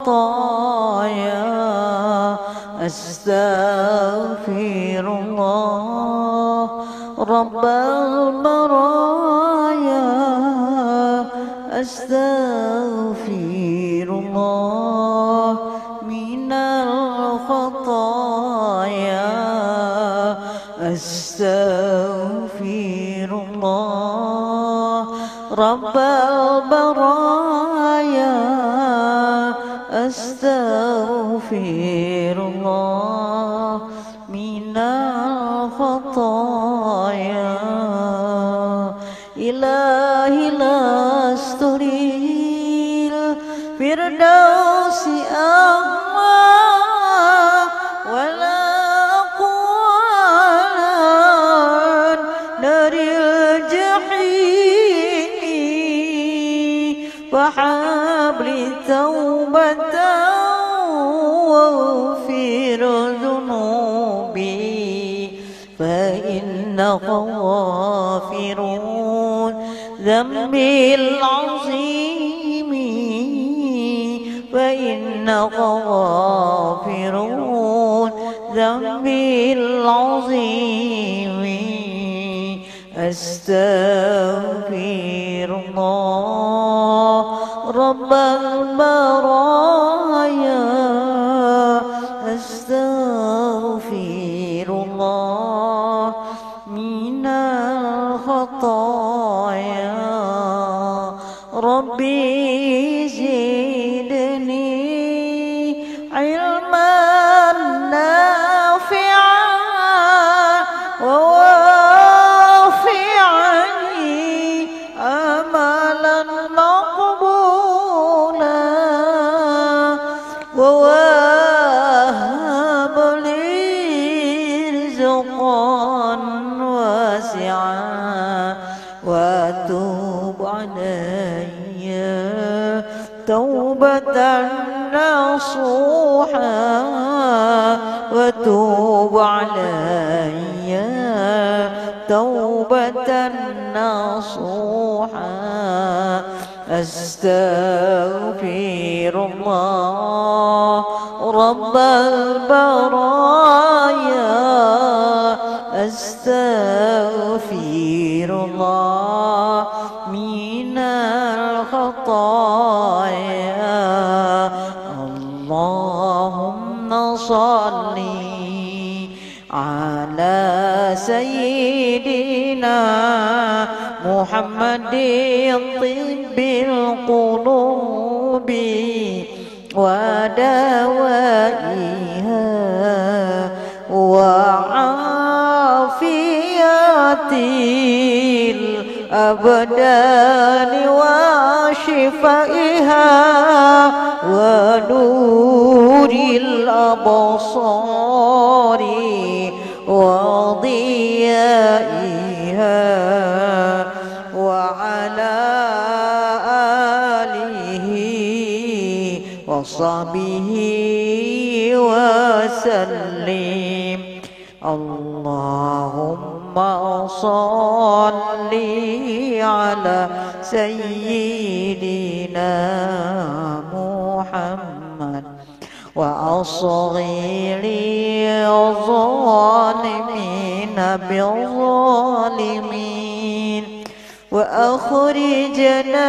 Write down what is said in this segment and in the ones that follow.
الخطايا أستغفر الله رب البرايا أستغفر الله من الخطايا أستغفر الله رب البرايا أستغفر الله من الخطايا إلهي لست للفردوس أهوى ولا أقوى نار الجحيم فحب لي توبة واغفر ذنوبي فإنك غافر ذنبي العظيم فإنك غافر ذنبي العظيم أستغفر الله رب البرايا أستغفر الله من الخطايا ربي زدني علما نافعا ووافعني أملا مقبولا ووهب لي رزقا واسعا وتوب علي توبة نصوحا وتوب علي توبة نصوحا أستغفر الله رب البرايا أستغفر الله من الخطايا اللهم صل على سيدنا محمد طب القلوب ودوائها وعافية الأبدان وشفائها ونور الأبصار وضيائها وعلى آله وصحبه وسلم اللهم صل على سيدنا محمد وأصغر الظالمين بالظالمين وأخرجنا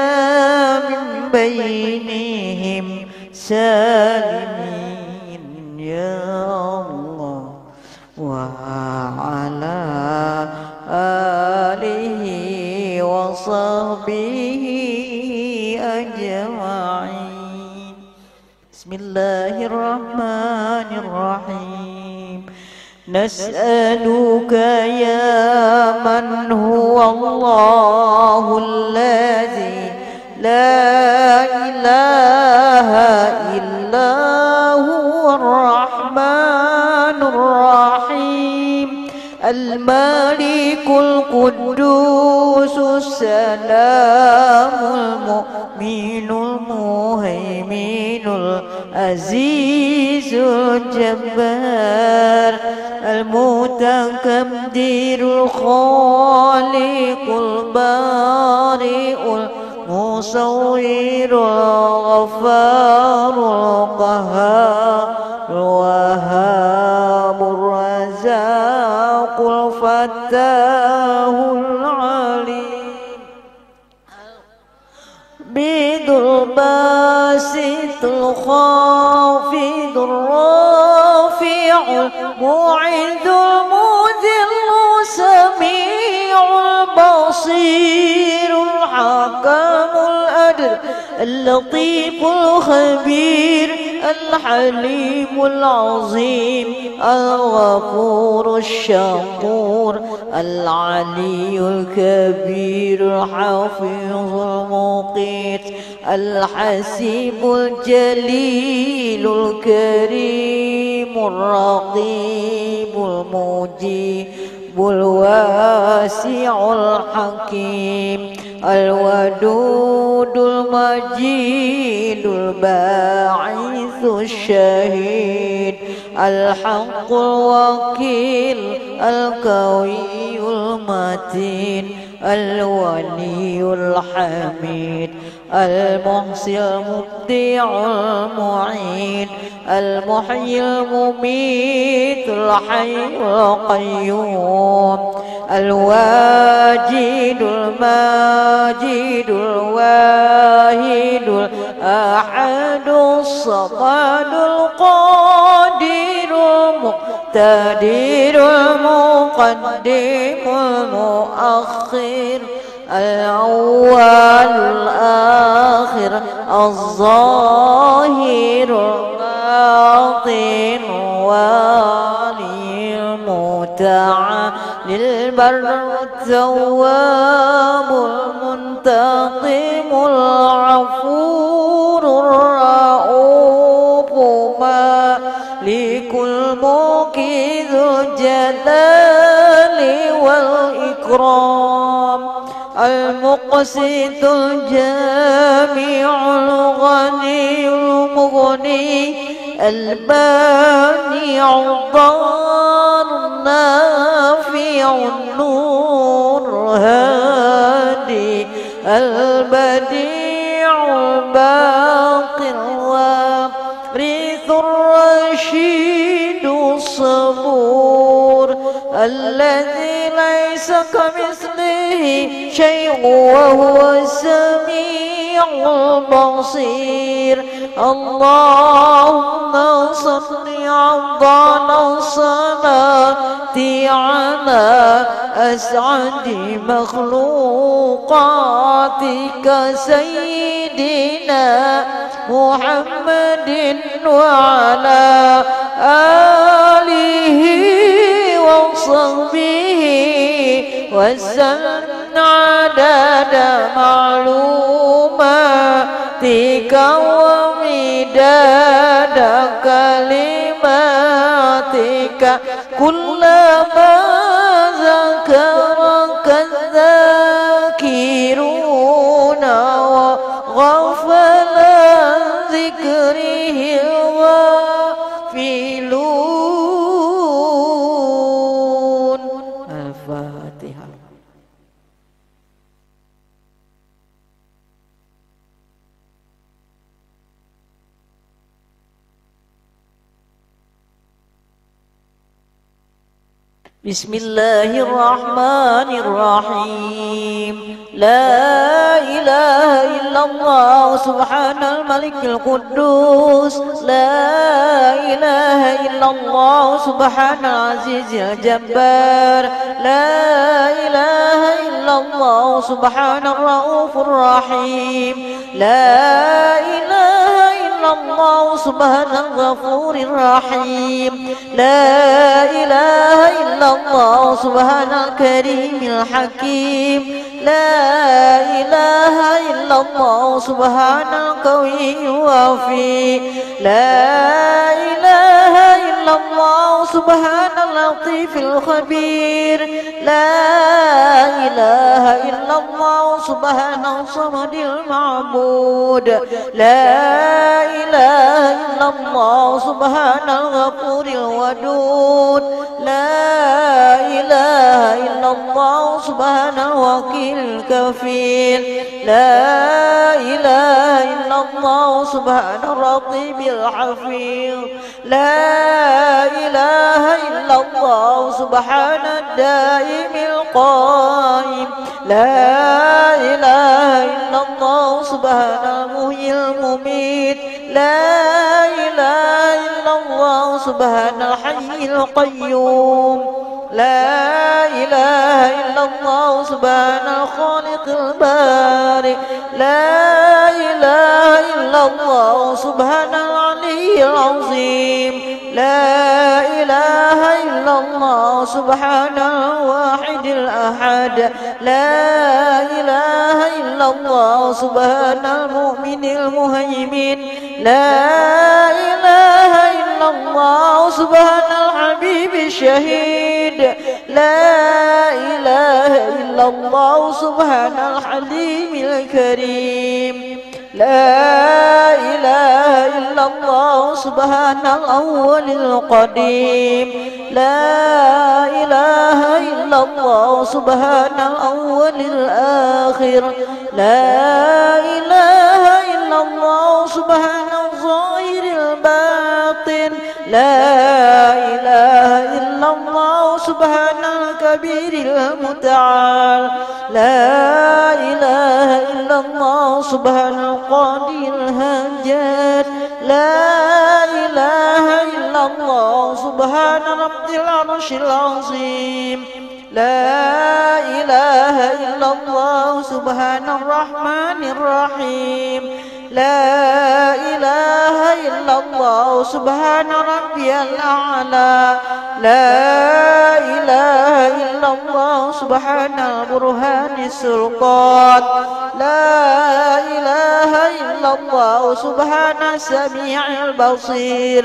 من بينهم سالمين يا الله وعلى آله وصحبه أجمعين بسم الله الرحمن الرحيم نسألك يا من هو الله الذي لا إله إلا هو الرحمن الرحيم الملك القدوس السلام المؤمن المهيمن العزيز الجبار المتكبر الخالق البارئ المصور الغفار القهار الوهاب الرزاق الفتاه العليم بذو الباسط الخافض الرافع المعز المذل سميع البصير الحكم الأدل اللطيف الخبير الحليم العظيم الغفور الشكور العلي الكبير الحفيظ المقيت الحسيب الجليل الكريم الرقيب المجيب الواسع الحكيم الودود المجيد الباعث الشهيد الحق الوكيل القوي المتين الولي الحميد المحصي المبدع المعين المحيي المميت الحي القيوم الواجد الماجد الواحد الأحد الصمد القادر المقتدر المقدم المؤخر الأول الآخر الظاهر الباطن والي المتعالي البر التواب المنتقم العفور الرؤوف مالك الملك ذو الجلال والإكرام المقسط الجامع الغني المغني البانع الضار النافع النور هادي البديع الباقي الوارث الرشيد الصبور الذي ليس كمثله شيء وهو السميع البصير اللهم صل أفضل الصلاة على أسعد مخلوقاتك سيدنا محمد وعلى آله وصحبه وسلم عدد معلوماتك ومداد كلماتك كلما ذكرك الذاكرون وغفل عن ذكره الغافلون. الفاتحة. بسم الله الرحمن الرحيم لا إله إلا الله سبحان الملك القدوس لا إله إلا الله سبحان العزيز الجبار لا إله إلا الله سبحان الرؤوف الرحيم لا إله إلا الله سبحان الغفور الرحيم لا إله إلا الله سبحان الكريم الحكيم لا إله إلا الله سبحان القوي الوفي لا إله إلا الله سبحان اللطيف الخبير لا إله إلا الله سبحان الصمد المعبود لا إله إلا إلا الله سبحان الغفور الودود لا إله إلا الله سبحان الوكيل الكفيل لا إله إلا الله سبحان الرقيب الحفيظ لا إله إلا الله سبحان الدائم القائم لا إله إلا الله سبحان المحيي المميت لا إله إلا الله سبحان الحي القيوم لا إله إلا الله سبحان الخالق البارئ لا إله إلا الله سبحان العلي العظيم لا إله إلا الله سبحان الواحد الأحد لا إله إلا الله سبحان المؤمن المهيمن لا إله إلا الله سبحان الحبيب الشهيد لا إله إلا الله سبحان الحليم الكريم لا إله إلا الله سبحان الأول القديم لا إله إلا الله سبحان الأول الآخر لا إله إلا الله سبحان الظاهر الباطن لا إله إلا الله سبحان الكبير المتعال لا إله إلا الله سبحان القاضي الهجات لا إله إلا الله سبحان رب العرش العظيم لا إله إلا الله سبحان الرحمن الرحيم لا إله إلا الله سبحان ربي الأعلى لا إله إلا الله سبحان البرهان السلطان لا إله إلا الله سبحان السميع البصير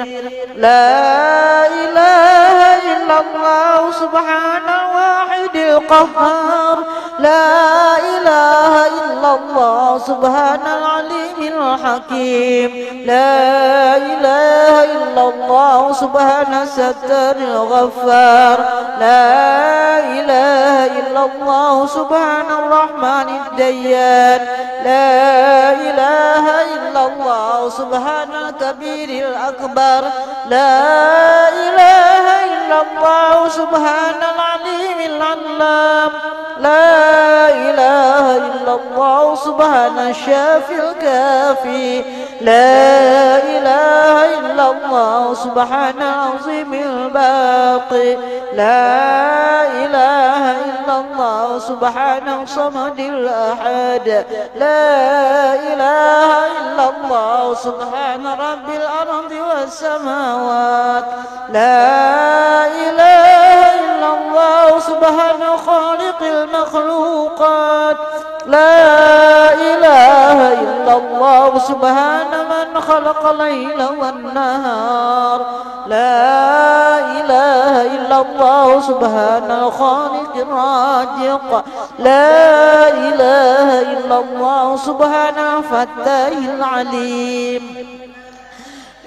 لا إله إلا الله سبحان الواحد القهار لا إله إلا الله سبحان العليم الحكيم لا إله إلا الله سبحان الستار الغفار لا إله إلا الله سبحان الرحمن الديان لا إله إلا الله سبحان الكبير الأكبر لا إله إلا الله سبحان العليم العلام لا إله إلا الله سبحان الشافي الكافي لا إله إلا الله سبحان العظيم الباقي لا إله إلا الله سبحان الصمد الأحد لا إله إلا الله سبحان رب الأرض والسماوات لا إله إلا الله سبحان خالق المخلوقات لا إله إلا الله سبحان من خلق الليل والنهار لا إله إلا الله سبحان الخالق الرازق لا إله إلا الله سبحان الفتاح العليم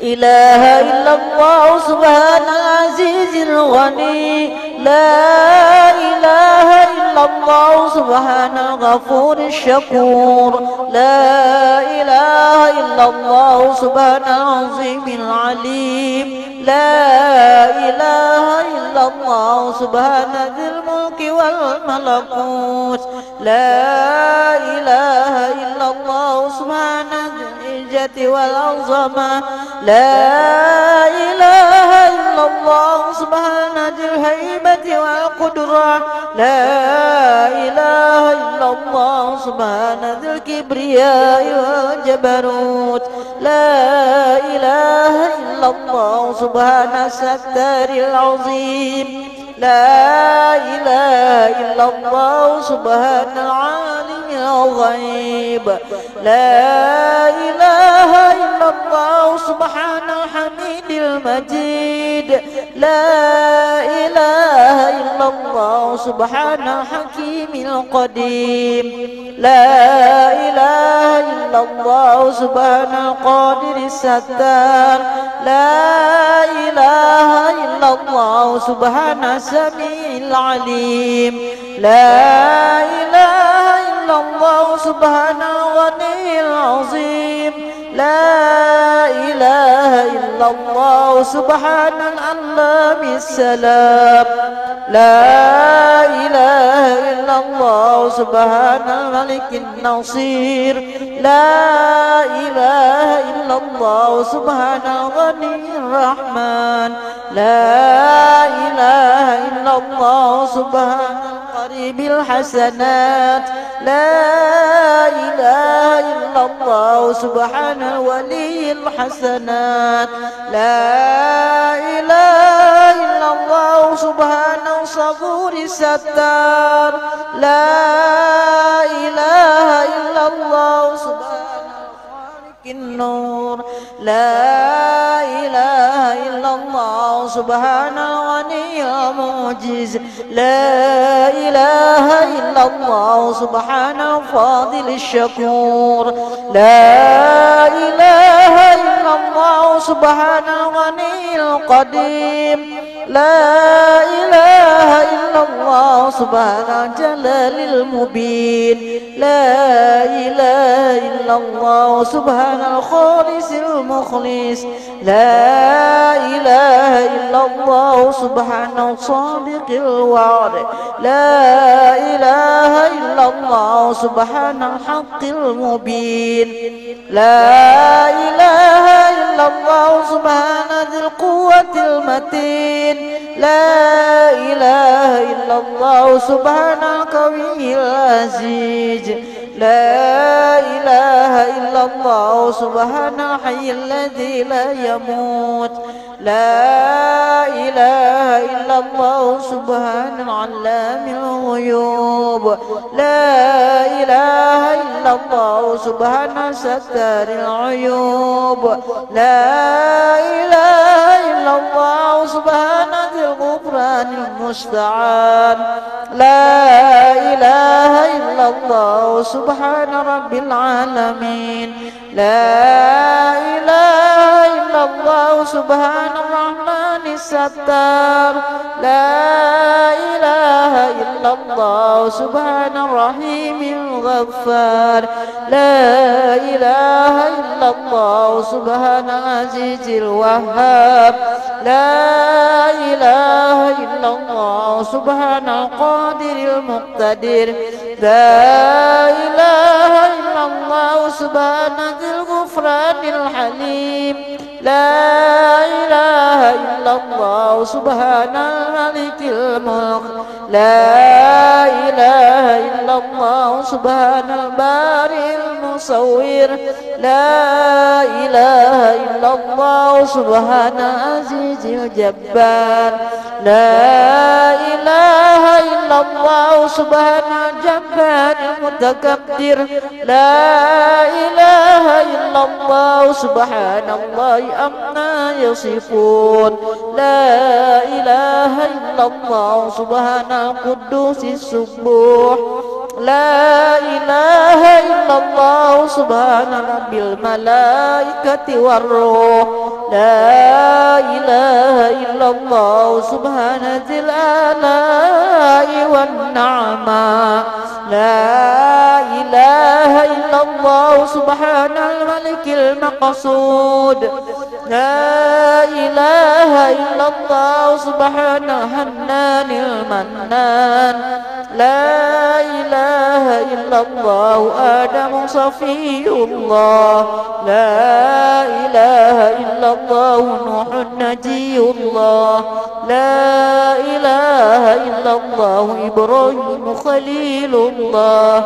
إله إلا الله سبحان العزيز الغني لا إله إلا الله سبحان الغفور الشكور لا إله إلا الله سبحان العظيم العليم لا إله إلا الله سبحان ذي الملك والملكوت لا إله إلا الله سبحان ذي العزة والعظمة لا إله إلا الله سبحان ذي الهيبة والقدرة لا إله إلا الله سبحان ذي الكبرياء والجبروت لا إله إلا الله سبحان الستار العظيم لا إله إلا الله سبحان العالم الغيب لا إله إلا الله سبحان الحميد المجيد لا إله إلا الله سبحان الحكيم القديم لا إله إلا الله سبحان القادر الستار لا إله إلا الله سبحان السميع العليم لا إله إلا الله سبحان الغني العظيم لا إله إلا الله سبحان العلام السلام لا إله إلا الله سبحان الملك النصير لا إله إلا الله سبحان الغني الرحمن لا إله إلا الله سبحان القريب الحسنات لا إله إلا الله سبحان الولي الحسنات لا إله إلا الله سبحان الصبور الستار لا إله إلا الله سبحان الخالق النور لا إله إلا الله سبحان الغني المعجز لا إله إلا الله سبحان الفاضل الشكور لا إله إلا الله سبحان الغني القديم لا إله إلا الله سبحان الجلال المبين لا إله إلا الله سبحان الخالص المخلص لا إله إلا الله سبحان الصادق الوعد لا إله إلا الله سبحان الحق المبين لا إله إلا الله سبحان ذي القوة المتين لا إله إلا الله سبحان القوي العزيز لا إله إلا الله سبحان الحي الذي لا يموت لا إله إلا الله سبحان علام الغيوب لا إله إلا الله سبحان ستار العيوب لا إله إلا الله سبحان ذي الغفران المستعان لا إله إلا الله سبحان رب العالمين لا إله إلا الله سبحان الرحمن الستار لا إله إلا الله سبحان الرحيم الغفار لا إله إلا الله سبحان العزيز الوهاب لا إله إلا الله سبحان القادر المقتدر لا إله إلا الله سبحان ذي الغفران الحليم لا إله إلا الله سبحان الملك الملك لا إله إلا الله سبحان البارئ المصور لا إله إلا الله سبحان العزيز الجبار لا إله إلا الله سبحان الجبار المتكبر لا إله إلا الله سبحان الله عما يصفون لا إله إلا الله سبحان القدوس السبوح لا إله إلا الله سبحان رب الملائكة والروح لا إله إلا الله سبحان ذي الآلاء والنعماء لا إله إلا الله سبحان الملك المقصود لا إله إلا الله سبحان الحنان المنان لا إله إلا الله آدم صفي الله لا إله إلا الله نوح نجي الله لا إله إلا الله إبراهيم خليل الله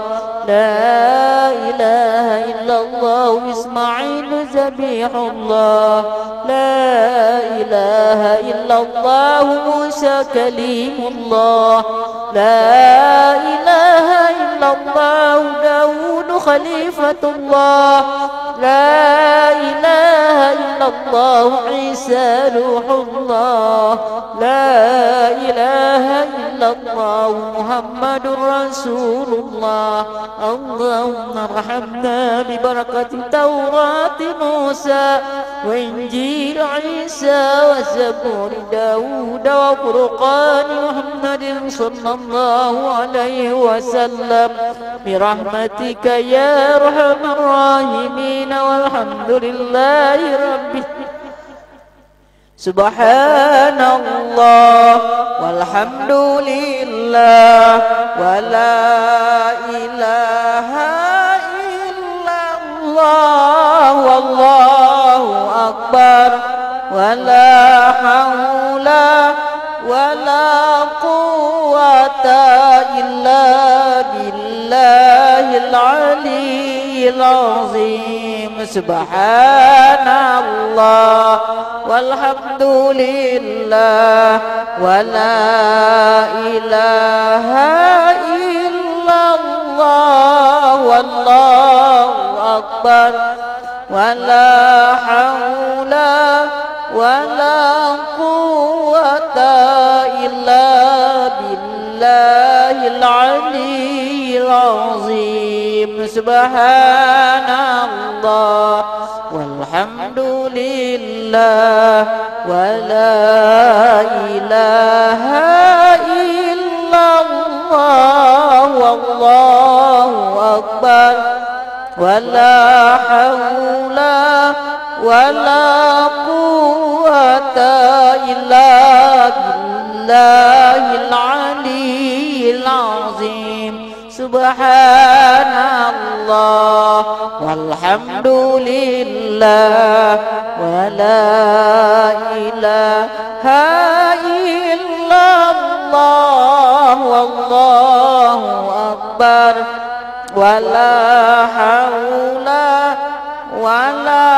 لا إله إلا الله إسماعيل ذبيح الله لا إله إلا الله موسى كليم الله لا إله إلا الله داود خليفة الله لا إله إلا الله عيسى روح الله لا إله إلا الله محمد رسول الله اللهم ارحمنا ببركة توراة موسى وإنجيل عيسى وزبور داود وفرقان محمد صلى الله عليه وسلم برحمتك يا أرحم الراحمين والحمد لله رب سبحان الله والحمد لله ولا إله إلا الله والله أكبر ولا حول ولا قوة إلا بالله العلي العظيم سبحان الله والحمد لله ولا إله إلا الله والله أكبر ولا حول ولا قوة إلا بالله العلي العظيم سبحان الله والحمد لله ولا إله إلا الله والله أكبر ولا حول ولا قوة إلا بالله العلي العظيم سبحان الله والحمد لله ولا إله إلا الله والله أكبر ولا حول ولا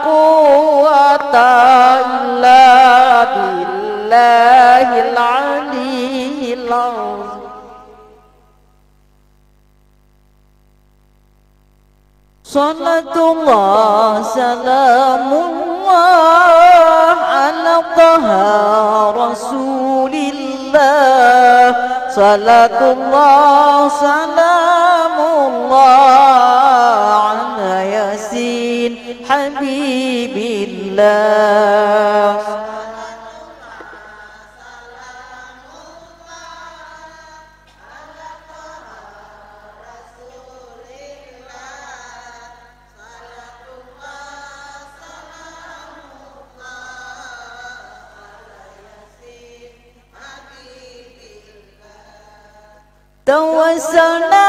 قوة إلا بالله العلي العظيم صلاة الله سلام الله على طه رسول الله صلاة الله سلام الله على ياسين حبيب الله توسلنا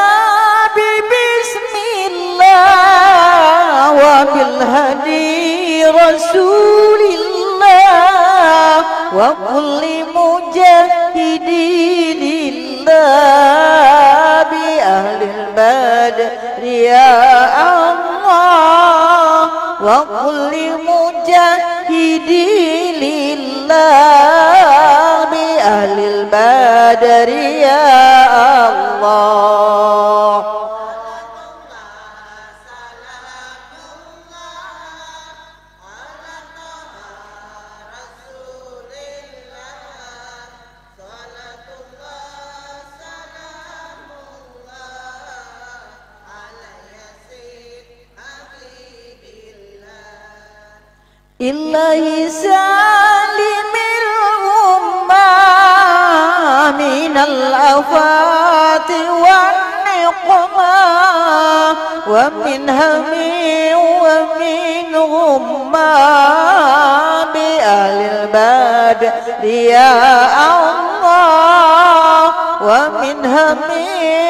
ببسم الله وبالهدي رسول الله وكل مجاهد لله بأهل البدر يا الله وكل مجاهد لله بأهل البدر يا الله إلهي سالم الأمة من الآفات والنقمة ومن هم ومن غمة بأهل البدر يا الله ومن هم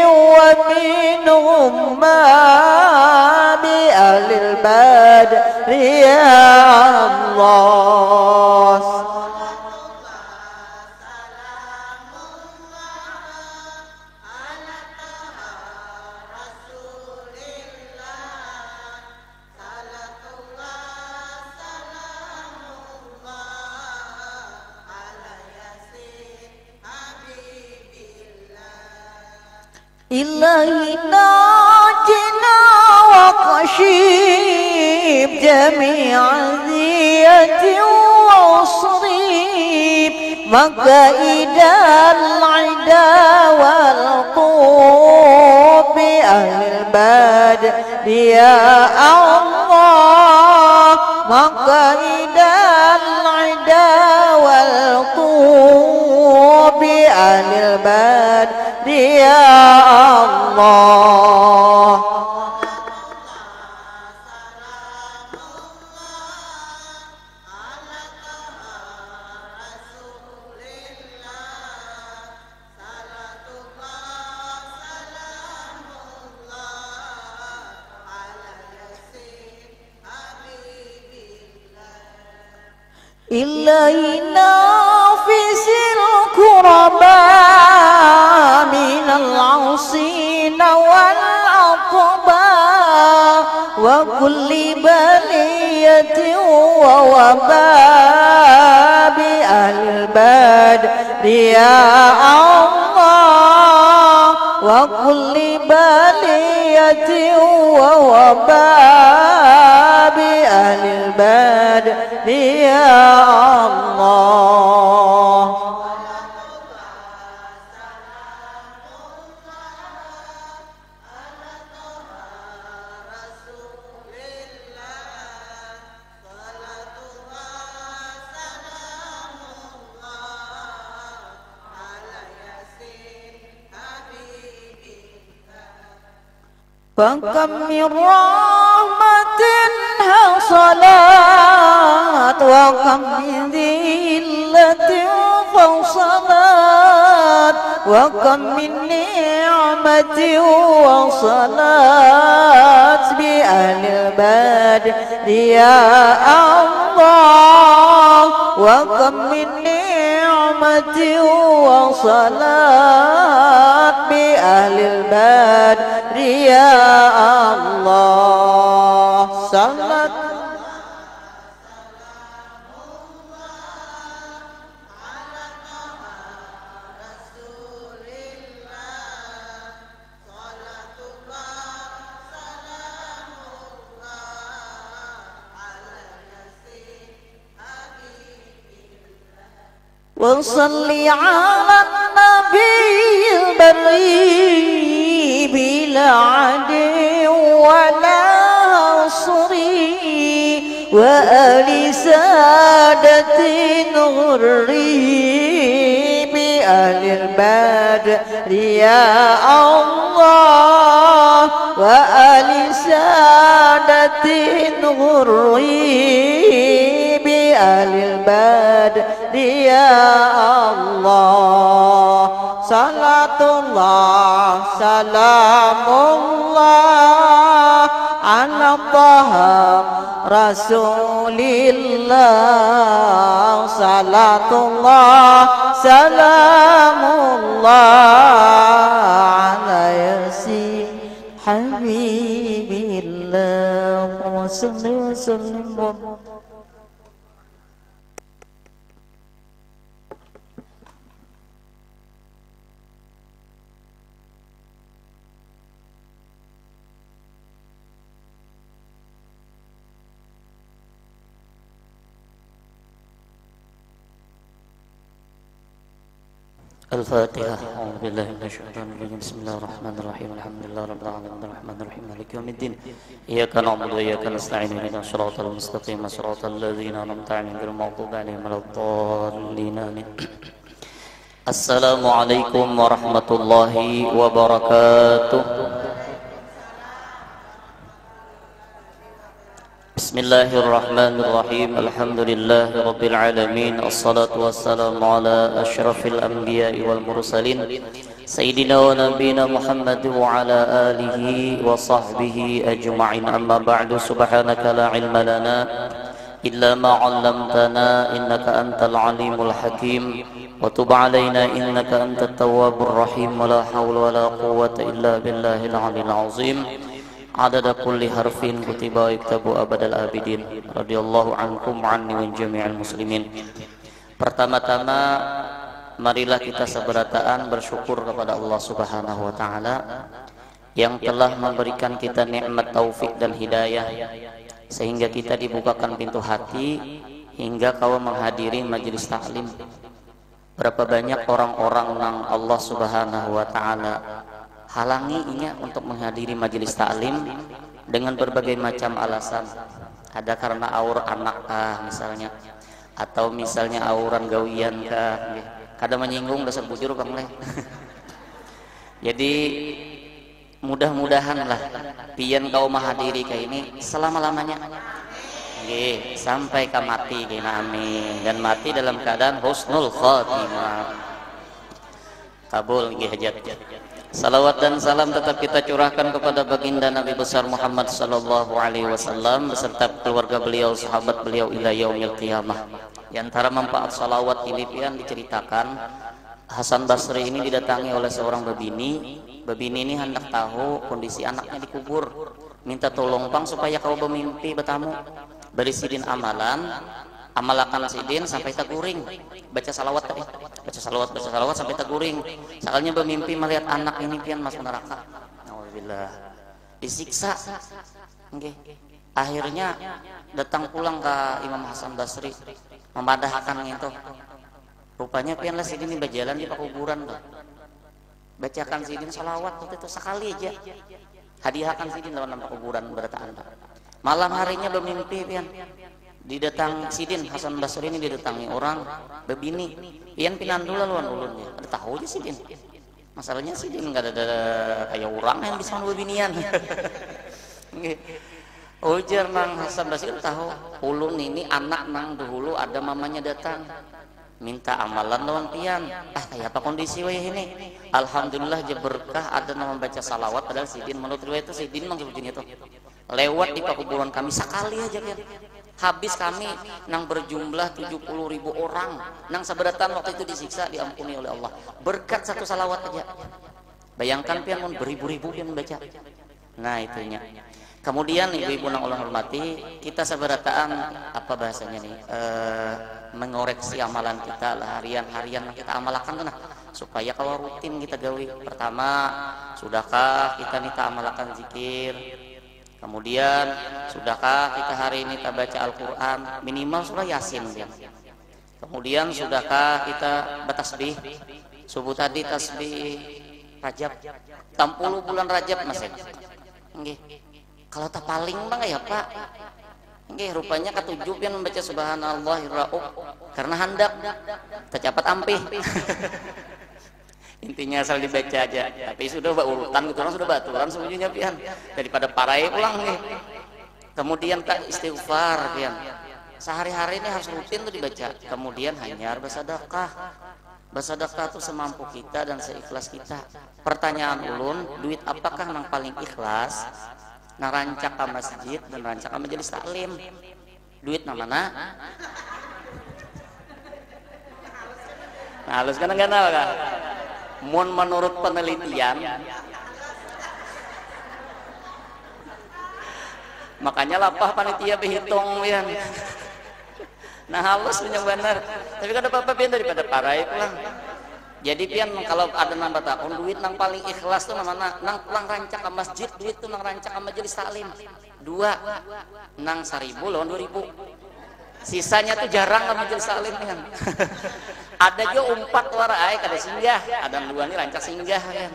ومن غمة بأهل البدر يا الله إلهي ناجنا شيب جميع ذية وصريب مكائد العدا والقوب بأهل البدر يا الله مكائد العدا والقوب بأهل البدر يا الله إلهي نافس الكرباء من العصين والعقباء وكل بلية ووباء بأهل البدر يا الله وكل بلية ووباء بأهل البدر يا الله فكم من رحمة حصلت وكم من ذلة فوصلت وكم من نعمة وصلت بأهل البدر يا الله وكم من نعمة وصلت بأهل البدر يا الله صلت وصلي على النبي البري بلا عدل ولا صري وآل سادة غري بأهل البدر يا الله وآل سادة غري بأهل البدر يا الله صلاة الله سلام الله على طه رسول الله صلاة الله سلام الله على ياسين حبيب الله وصلى وسلم. الفاتحة. أعوذ بالله من الشيطان الرجيم. بسم الله الرحمن الرحيم. الحمد لله رب العالمين الرحمن الرحيم مالك يوم الدين. إياك نعبد وإياك نستعين اهدنا الصراط المستقيم صراط الذين أنعمت عليهم غير المغضوب عليهم ولا الضالين آمين. السلام عليكم ورحمة الله وبركاته. بسم الله الرحمن الرحيم. الحمد لله رب العالمين. الصلاة والسلام على أشرف الأنبياء والمرسلين سيدنا ونبينا محمد وعلى آله وصحبه أجمعين. أما بعد. سبحانك لا علم لنا إلا ما علمتنا إنك أنت العليم الحكيم وتب علينا إنك أنت التواب الرحيم. ولا حول ولا قوة إلا بالله العلي العظيم. Adada kulli harfin kutiba yuktabu abadal abidin. Radhiyallahu ankum anni wa jami'al muslimin. Pertama-tama marilah kita seberataan bersyukur kepada Allah Subhanahu wa taala yang telah memberikan kita nikmat taufik dan hidayah sehingga kita dibukakan pintu hati hingga kau menghadiri majelis taklim. Berapa banyak orang-orang yang Allah Subhanahu wa taala halanginya untuk menghadiri majelis taklim dengan berbagai macam alasan. Ada karena aur anak kah misalnya, atau misalnya auran gawian kah, kadang menyinggung dasar bujur Bang Leh. Jadi mudah-mudahan lah pian kau menghadiri kayak ini selama-lamanya. Nggih, sampai ka mati kena amin, dan mati dalam keadaan husnul khatimah. Kabul nggih hajat. Salawat dan salam tetap kita curahkan kepada baginda Nabi besar Muhammad sallallahu alaihi wasallam beserta keluarga beliau, sahabat beliau ila yaumil qiyamah. Di antara manfaat salawat ini pian diceritakan Hasan Basri ini didatangi oleh seorang babini. Babini ini hendak tahu kondisi anaknya dikubur. Minta tolong Bang supaya kau bermimpi bertamu. Beri sidin amalan, amalakan sidin sampai taguring. Baca salawat tadi. Baca salawat sampai taguring. Soalnya bermimpi melihat anak ini pian masuk neraka. Alhamdulillah. Disiksa. Okay. Akhirnya datang pulang ke Imam Hasan Basri memadahkan itu. Rupanya pian lah sidin ini berjalan di kuburan tuh. Bacakan sidin salawat waktu itu sekali aja. Hadiahkan sidin dalam kuburan berataan. Malam harinya bermimpi pian. Didatang sidin Hasan Basri ini didatangi orang bebini. Pian pinandul laluan ulunnya. Ada tahu aja sidin. Masalahnya sidin enggak ada kayak orang yang bisa bebinian. Ujar nang Hasan Basri tahu ulun ini anak nang dahulu ada mamanya datang. Minta amalan lawan pian. Kayak apa kondisi wayah ini? Alhamdulillah je berkah ada nama baca salawat padahal sidin menurut riwayat itu sidin mang sebutnya itu. Lewat di pakuburan kami sekali aja pian. Habis kami nang berjumlah 70.000 orang. Nang seberatan waktu itu disiksa diampuni oleh Allah. Berkat satu salawat aja. Bayangkan pian mun beribu-ribu pian membaca. Nah itunya. Kemudian ibu-ibu nang Allah hormati, kita seberataan apa bahasanya nih? Mengoreksi amalan kita lah harian-harian kita amalkan nah, supaya kalau rutin kita gawi. Pertama, sudahkah kita nita amalkan zikir? Kemudian, sudahkah kita hari ini kita baca Al-Quran minimal surah Yasin ya. Kemudian sudahkah kita bertasbih? Subuh tadi tasbih Rajab 60 bulan Rajab masih. Nggih. Kalau tak paling bang ya Pak. Nggih, rupanya ketujuh yang membaca subhanallahirra'ub karena hendak tercapat ampih. Intinya asal dibaca aja. Tapi sudah urutan gitu orang sudah baturan semuanya pian daripada parai pulang nih. Kemudian tak istighfar pian. Sehari-hari ini harus rutin tuh dibaca. Kemudian hanyar bersedekah. Bersedekah tuh semampu kita dan seikhlas kita. Pertanyaan ulun, duit apakah yang paling ikhlas? Nah rancak ke masjid dan rancak ke majelis taklim. Duit na mana? Nah halus kan enggak tahu kan? Menurut penelitian, makanya lapah panitia berhitung ya. Nah halus punya benar. Tapi kan ada apa-apa pian daripada parai pulang. Jadi pian kalau ada nambah tahun duit nang paling ikhlas tuh namanya nang pulang rancak ke masjid, duit tuh nang rancak ke majelis taklim. 2 nang 1.000 lawan 2.000. Sisanya tuh jarang ke majelis taklim kan. Ada juga umpat warai kada singgah, ada 2 nih rancak singgah kan.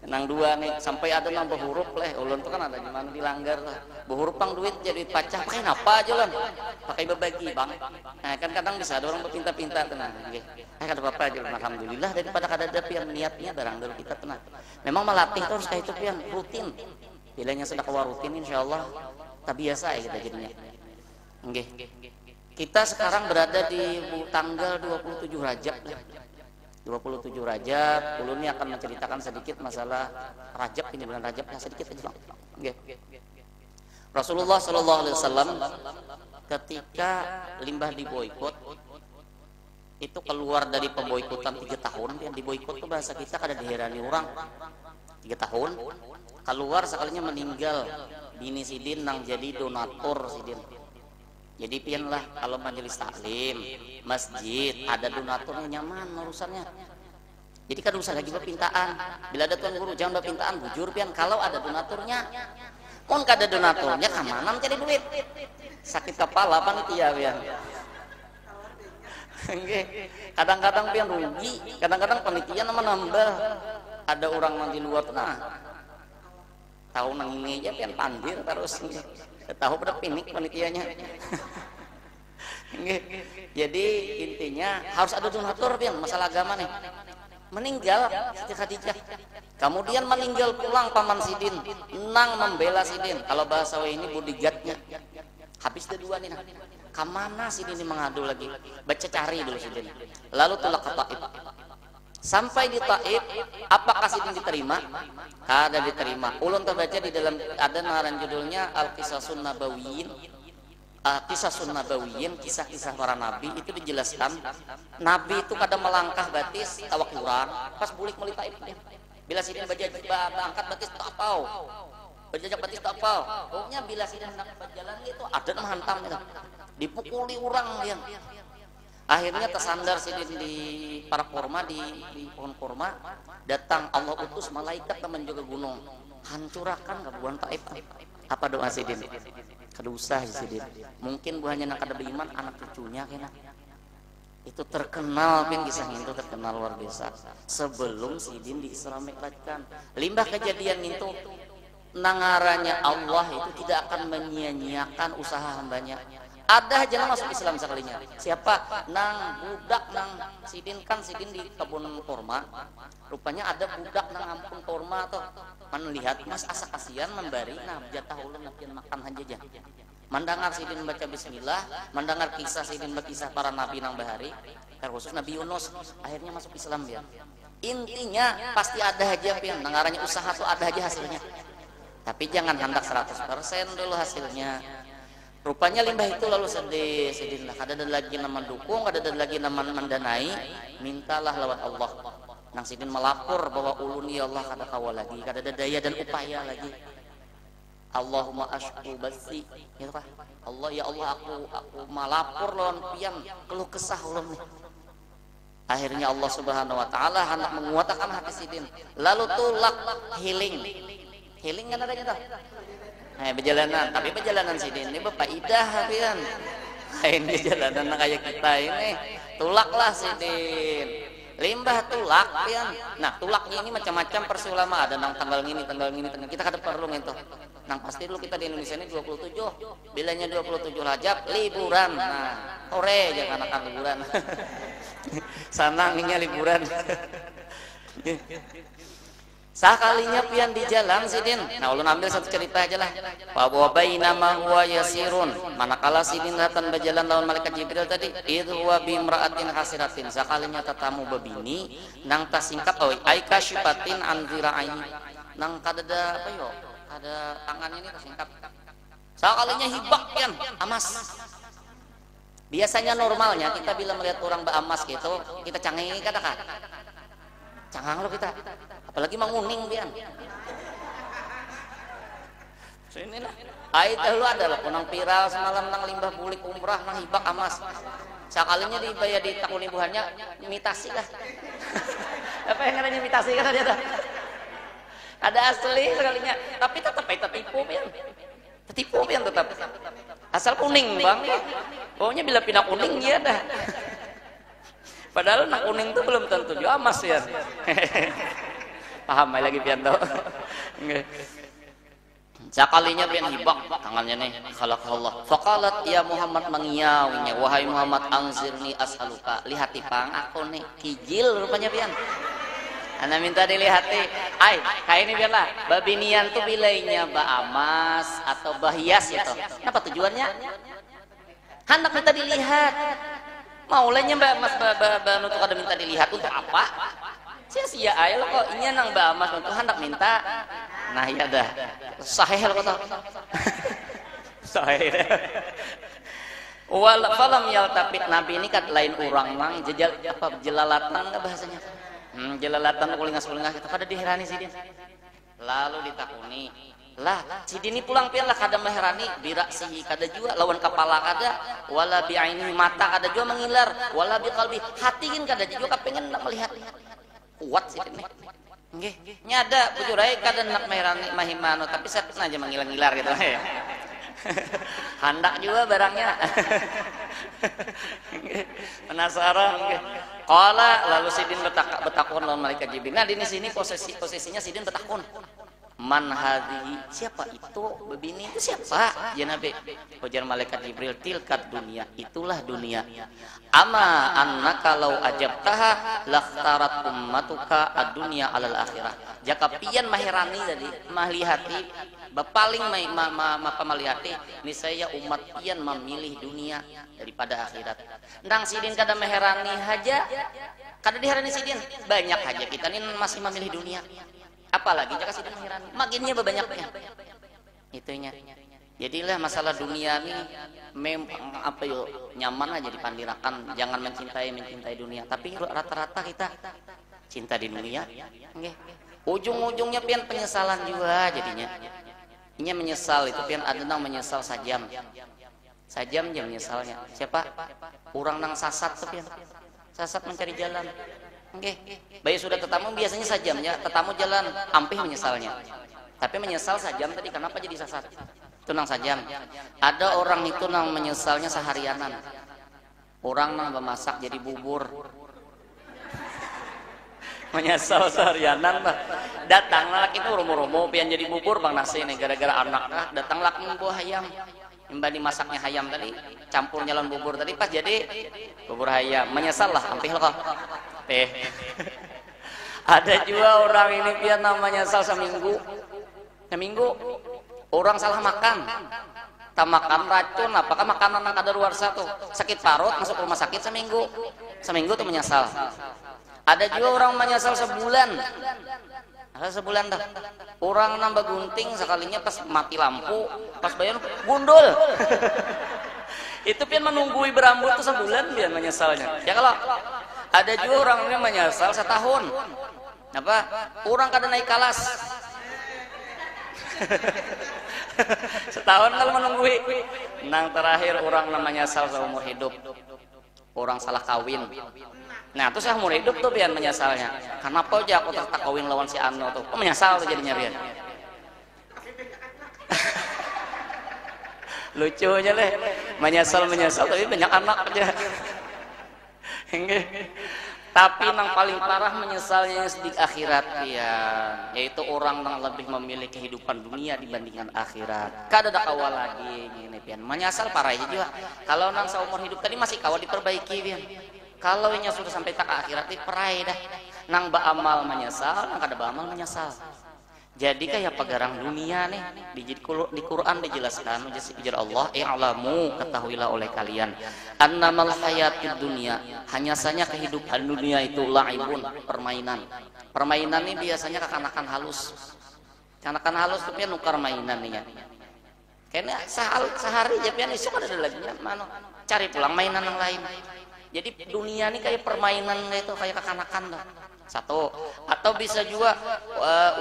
Nang 2 nih sampai ada nambah huruf leh. Ulun tuh kan ada di mana dilanggar lah. Huruf pang duit jadi pacah pakai apa aja lan? Pakai berbagi bang. Nah kan kadang bisa ada orang berpinta-pinta tenang. Nggih. Kada apa-apa aja alhamdulillah daripada kada ada pian niatnya barang dulu kita tenang. Memang melatih terus kayak itu pian rutin. Bilanya sudah keluar rutin insyaallah tak biasa ya kita jadinya. Nggih. Kita sekarang berada di tanggal 27 Rajab. 27 Rajab, ulun ini akan menceritakan sedikit masalah Rajab ini bulan Rajab ya sedikit aja bang. Okay. Rasulullah Shallallahu Alaihi Wasallam ketika limbah diboikot itu keluar dari pemboikotan 3 tahun yang diboikot itu bahasa kita kada diherani orang 3 tahun keluar sekalinya meninggal bini sidin nang jadi donatur sidin. Jadi pian lah kalau majelis taklim, masjid ada donaturnya nyaman urusannya. Jadi kan usah lagi berpintaan. Bila ada tuan guru jangan berpintaan, bujur pian kalau ada donaturnya. Mun kada donaturnya kamana mencari duit. Sakit kepala panitia pian. Kadang-kadang pian rugi, kadang-kadang panitia nama nambah. Ada orang di luar nah. Tahu nang ini aja pian pandir terus. Tahu pada pinik panitianya. Jadi intinya harus ada donatur pian masalah agama nih. Meninggal Siti Khadijah, kemudian meninggal pulang paman Sidin, nang membela Sidin. Kalau bahasa ini bodyguardnya habis dua nih. Kemana Sidin ini mengadu lagi? Baca cari dulu Sidin. Lalu tulak ke Taif. Sampai di Taif, apakah Sidin diterima? Kada diterima. Ulun terbaca di dalam ada naran judulnya Al-Qisasun Nabawiyyin. Kisah Nabawiyin, kisah-kisah para nabi itu dijelaskan. Nabi itu kadang melangkah batis tawak kurang, pas bulik mulai Taif. Bila Sidin angkat batis tak apau, berjajak batis tak apau. Pokoknya bila Sidin hendak berjalan itu ada menghantam gitu. Dipukuli orang dia. Akhirnya tersandar Sidin di para kurma di pohon kurma. Datang Allah utus malaikat teman juga gunung, hancurkan kebuan Taif. Apa doa Sidin? Kedusah Sidin. Mungkin buahnya nak ada beriman anak cucunya kena. Itu terkenal kan kisahnya itu terkenal luar biasa. Sebelum Sidin di-Isra Mi'rajkan. Limbah kejadian itu nangaranya Allah itu tidak akan menyia-nyiakan usaha hambanya. Ada aja masuk Islam sekalinya. Siapa? Nang budak nang Sidin kan Sidin di kebun kurma. Rupanya ada budak nang ampun kurma tuh. Man lihat Mas asa kasihan memberi nah jatah ulun napian makan aja. Mendengar Sidin baca bismillah, mendengar kisah Sidin berkisah para nabi nang bahari, terkhusus Nabi Yunus akhirnya masuk Islam dia. Intinya pasti ada aja pian, nangaranya usaha tuh ada aja hasilnya. Tapi jangan hendak 100% dulu hasilnya. Rupanya limbah itu lalu Sidin lah, kada ada lagi nama dukung, kada ada lagi nama mendanai, mintalah lewat Allah. Nang Sidin melapor bahwa ulun ya Allah kada kawal lagi, kada ada daya dan upaya lagi. Allahumma ashku basi, ya Pak. Allah ya Allah aku malapor lawan pian keluh kesah ulun nih. Akhirnya Allah Subhanahu wa taala hendak menguatkan hati Sidin. Lalu tulak healing. Healing kan adanya tuh. Perjalanan, tapi perjalanan Sidin ini berfaedah pian. Lain perjalanan kayak kita ini. Tulaklah Sidin. Limbah tulak pian. Nah, tulaknya ini macam-macam versi ulama, ada nang tanggal ini. Kita kada perlu ngentoh. Nang pasti dulu kita di Indonesia ini 27. Bilanya 27 Rajab liburan. Nah, sore jangan anak liburan. Sanangnya liburan. Sakalinya pian di jalan Sidin. Nah, ulun ambil satu cerita aja lah. Fa wa bainama huwa yasirun. Manakala Sidin datang berjalan lawan malaikat Jibril tadi, idh huwa bi imra'atin hasiratin. Sakalinya tetamu bebini nang tasingkap ai kasyifatin an dhira'i. Nang kadada apa yo? Ada tangannya ini tersingkap. Sakalinya hibak pian amas. Biasanya normalnya kita bila melihat orang beramas gitu, kita canggih kata-kata. Cangang lo kita. Apalagi menguning pian. Sini lah. Ai dahulu ada lah punang viral semalam nang limbah bulik umrah nang hibak amas. Sakalinya dibayar di takun ibuhannya imitasi lah. Apa yang namanya imitasi kan dia tuh. Ada asli sekalinya, tapi tetap tertipu pian. Tertipu pian tetap. Asal kuning bang. Pokoknya bila pindah kuning dia dah. Padahal nak kuning itu belum tentu juga emas ya. Paham lagi pian tau. Sekalinya pian hibak tangannya nih khalaq Allah. Faqalat ya Muhammad mengiyawinya, wahai Muhammad anzirni as'aluka. Lihat pang aku nih kijil rupanya pian. Ana minta dilihati. Ai, kayak ini biarlah. Babinian tuh bilainya emas atau hias gitu. Apa tujuannya? Hendak minta dilihat. Maulanya Mbak Mas untuk ada minta dilihat untuk apa? Sia-sia aja lo kok ini nang Mbak Mas untuk hendak minta. Nah iya dah. Sahih lo kok. Sahih. Wal falam yaltafit nabi ini kan lain orang mang jelalatan enggak bahasanya? Jelalatan kulingas-kulingas itu kada diherani Sidin. Lalu ditakuni. Lah, Sidin ini pulang pian lah kada meherani biraksihi kada jua lawan kepala kada wala bi'aini mata kada jua mengilar wala biqalbi hati kan kada jua kapengen nak melihat kuat sih ini. Nggih, nyada bujurai kada nak mahimano tapi saya aja menghilang-hilar gitu ya. Handak juga barangnya. Penasaran nggih. Qala lalu Sidin betakun lawan malaikat Jibril. Nah di sini posisinya Sidin betakun. Man hadhi, siapa itu bebini itu siapa ya Nabi? Ujar malaikat Jibril, tilkat dunia, itulah dunia. Ama annaka law ajabtaha lakhtarat ummatuka ad-dunya alal akhirah. Jaka pian mahirani tadi mahlihati bapaling mapa malihati niscaya umat pian memilih dunia daripada akhirat. Ndang Sidin kada meherani haja, kada diherani Sidin banyak haja kita ini masih memilih dunia. Apalagi jika Sidin menghirani makinnya banyaknya itunya. Jadilah masalah dunia ini memang apa yo nyaman aja dipandirakan, jangan mencintai dunia, tapi rata-rata kita cinta di dunia nggih. Ujung-ujungnya pian penyesalan juga jadinya. Ini menyesal itu pian ada nang menyesal sajam aja menyesalnya. Siapa? Orang nang sasat tuh pian. Sasat mencari jalan. Oke, bayi sudah tetamu biasanya sajamnya, tetamu jalan ampih menyesalnya. Tapi menyesal sajam tadi kenapa jadi sasat? Itu nang sajam. Ada orang itu nang menyesalnya seharianan. Orang nang memasak jadi bubur. Menyesal seharianan bah. Datang laki itu romo-romo pian jadi bubur bang nasi nih gara-gara anak datang laki buah ayam. Mbak dimasaknya ayam tadi, campur nyalon bubur tadi pas jadi bubur ayam. Menyesal lah ampih loh. Ada juga orang ini pian namanya sal seminggu orang salah makan, tak makan racun, apakah makanan yang ada luar satu sakit parut masuk rumah sakit seminggu tuh menyesal. Ada juga orang menyesal sebulan dah. Orang nambah gunting sekalinya pas mati lampu, pas bayar gundul. Itu pian menunggui berambut tuh sebulan pian menyesalnya. Ya kalau ada juga orang ini menyesal setahun. Apa? Orang kada naik kelas. Setahun kalau menunggui. Nang terakhir orang namanya menyesal seumur hidup. Orang salah kawin. Nah, itu seumur hidup tuh pian menyesalnya. Kenapa aja aku tak kawin lawan si Ano tuh? Menyesal tuh jadinya pian. Lucunya leh. Menyesal tapi banyak anak aja. Tapi yang paling parah menyesalnya di akhirat ya, yaitu orang yang lebih memilih kehidupan dunia dibandingkan akhirat. Kada ada kawal lagi gini pian. Menyesal parah aja juga. Kalau nang seumur hidup tadi masih kawal diperbaiki pian. Kalau nya sudah sampai tak akhirat perai dah. Nang ba amal menyesal, nang kada ba amal menyesal. Jadi kayak pegarang dunia nih di Quran dijelaskan ujar Allah i'lamu ketahuilah oleh kalian annamal hayatid dunia hanya saja kehidupan dunia itu la'ibun permainan ini biasanya kekanakan halus tuh pian nukar mainan nih ya kayaknya sehari aja pian esok ada lagi mana cari pulang mainan yang lain. Jadi dunia ini kayak permainan itu kayak kekanakan dah. Satu atau bisa juga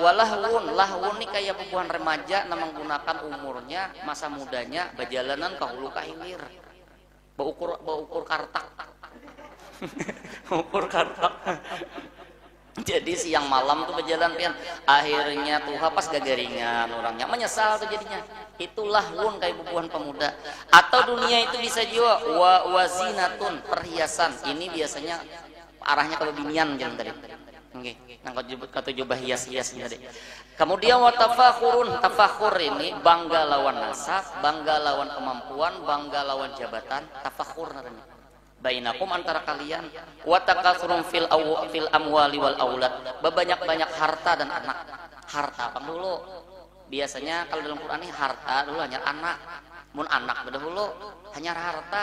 lahwun ini kayak bubuhan remaja yang menggunakan umurnya masa mudanya berjalanan ke hulu ka hilir baukur kartak ukur kartak. Jadi siang malam tuh berjalan pian akhirnya tuh pas gagaringan orangnya menyesal tuh jadinya. Itulah lahwun kayak bubuhan pemuda. Atau dunia itu bisa juga wazinatun perhiasan. Ini biasanya arahnya ke binian jangan tadi. Nggih, nang kata jubah hias-hiasnya tadi. Kemudian wa tafakhur ini bangga lawan nasab, bangga lawan kemampuan, bangga lawan jabatan, tafakhur namanya. Bainakum antara kalian wa takatsurun fil amwali wal aulad. Banyak-banyak harta dan anak. Harta apa dulu? Biasanya kalau dalam Quran ini harta dulu hanya anak. Mun anak dahulu hanya harta.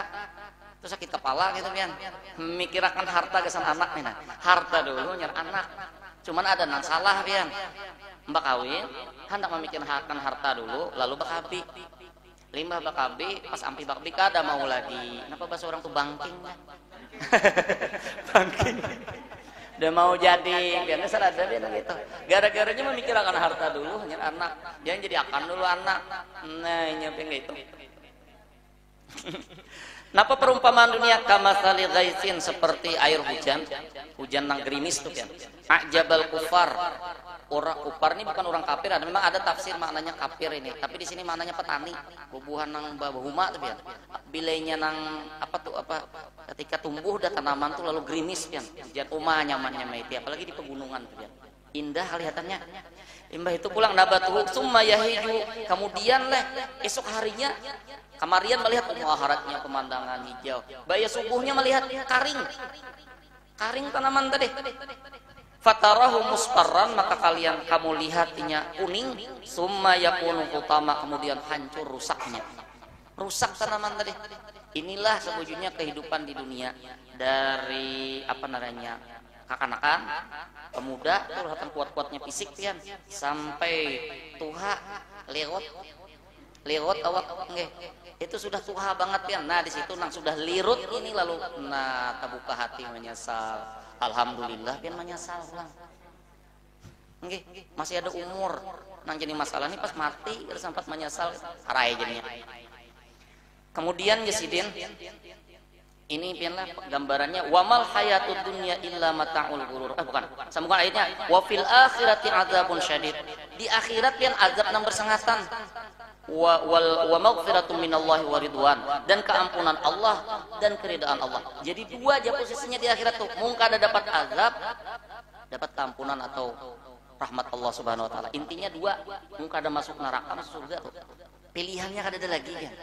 Terus sakit kepala gitu pian memikirkan harta kesan anak nih nah. Harta dulu nyar anak cuman ada nang salah pian mbak kawin hendak memikirkan harta dulu lalu bakabi limbah bakabi pas ampi bakabi kada mau lagi kenapa bahasa orang tuh bangking bangking udah mau jadi biasanya serada pian gitu gara-garanya memikirkan harta dulu nyar anak jangan jadi akan dulu anak nah ini pian gitu. Napa perumpamaan dunia kamatsali ghaisin, seperti air hujan, hujan nang gerimis tuh kan. Ajabal kufar. Orang kufar ini bukan orang kafir, memang ada tafsir maknanya kafir ini, tapi di sini maknanya petani, bubuhan nang bahuma tuh kan. Bilainya nang ketika tumbuh dah tanaman tuh lalu gerimis kan. Hujan nyamannya itu, apalagi di pegunungan tuh kan. Indah kelihatannya. Limbah itu pulang nabatuhu summa yahiju, kemudian esok harinya kamarian melihat muaharatnya pemandangan hijau. Baya subuhnya melihat karing tanaman tadi. Fatarahu musfarran, maka kamu lihatnya kuning. Summa yakunu hutama, kemudian hancur rusaknya. Rusak tanaman tadi. Inilah sebetulnya kehidupan di dunia dari kekanakan, pemuda tuh kuat-kuatnya fisik kan, sampai tuha lirut awak nggih. Itu sudah tuha banget kan. Nah, di situ nang sudah lirut ini lalu terbuka hati menyesal. Alhamdulillah pian menyesal ulang. Nggih, masih ada umur. Nang jadi masalah ini pas mati sempat menyesal arai jadinya. Kemudian Yasidin ini pianlah gambarannya wamal hayatud dunya illa mata'ul ghurur. Bukan. Sambungan ayatnya wa fil akhirati adzabun syadid. Di akhirat pian azab nang bersengatan. Wa maghfiratun minallahi wa ridwan, dan keampunan Allah dan keridaan Allah. Jadi dua aja posisinya di akhirat tuh. Mungkin ada dapat azab, dapat keampunan atau rahmat Allah Subhanahu wa taala. Intinya dua, mungkin ada masuk neraka, masuk surga tuh. Pilihannya ada lagi kan.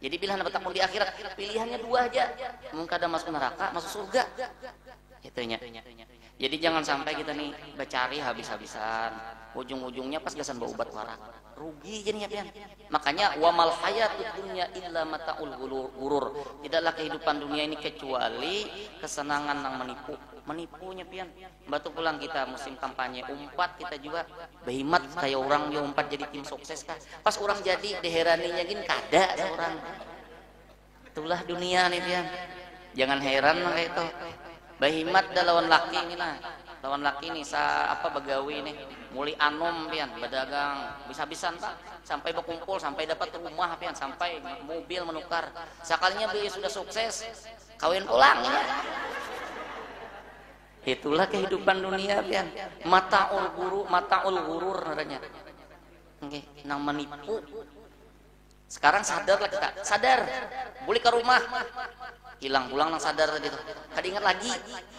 Jadi pilihan dapat ampun di akhirat, pilihannya dua aja. Mungkin ada masuk neraka, masuk surga. Itunya. Jadi jangan sampai kita nih bercari habis-habisan. Ujung-ujungnya pas gasan bawa obat warak. Rugi jadinya pian. Makanya wamal hayatud dunya illa mata'ul ghurur. Tidaklah kehidupan dunia ini kecuali kesenangan nang menipunya pian. Batu pulang kita musim kampanye umpat, kita juga behimat kayak orang dia umpat jadi tim sukses kah. Pas orang jadi deheraninya gin kada ada orang. Itulah dunia nih pian. Jangan heran kayak itu. Behimat dah lawan laki ini nah. Lawan laki nih begawi nih. Muli anom pian berdagang bisa-bisan Pak, sampai berkumpul sampai dapat rumah pian, sampai mobil menukar. Sekalinya dia sudah sukses kawin pulang ya. Itulah kehidupan dunia pian. Mata'ul ghurur namanya. Nggih, nang menipu. Sekarang sadarlah kita, sadar. Boleh ke rumah. Hilang pulang nang sadar tadi tuh. Kada ingat lagi.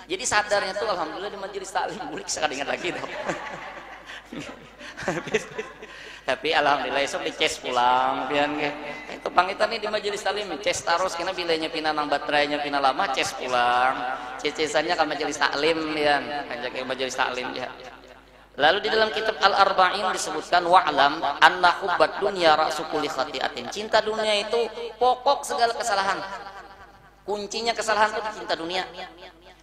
Jadi sadarnya tuh alhamdulillah di majelis taklim, boleh kada ingat lagi tuh. Tapi alhamdulillah esok dices pulang pian ke. Itu pangitan nih di majelis taklim ces terus kena bilanya pina nang baterainya pina lama ces pulang. Cesannya ke majelis taklim pian. Ajak ke majelis taklim ya. Lalu di dalam kitab Al-Arba'in disebutkan wa'lam anna hubbat dunya ra'su kulli khati'atin. Cinta dunia itu pokok segala kesalahan. Kuncinya kesalahan itu cinta dunia.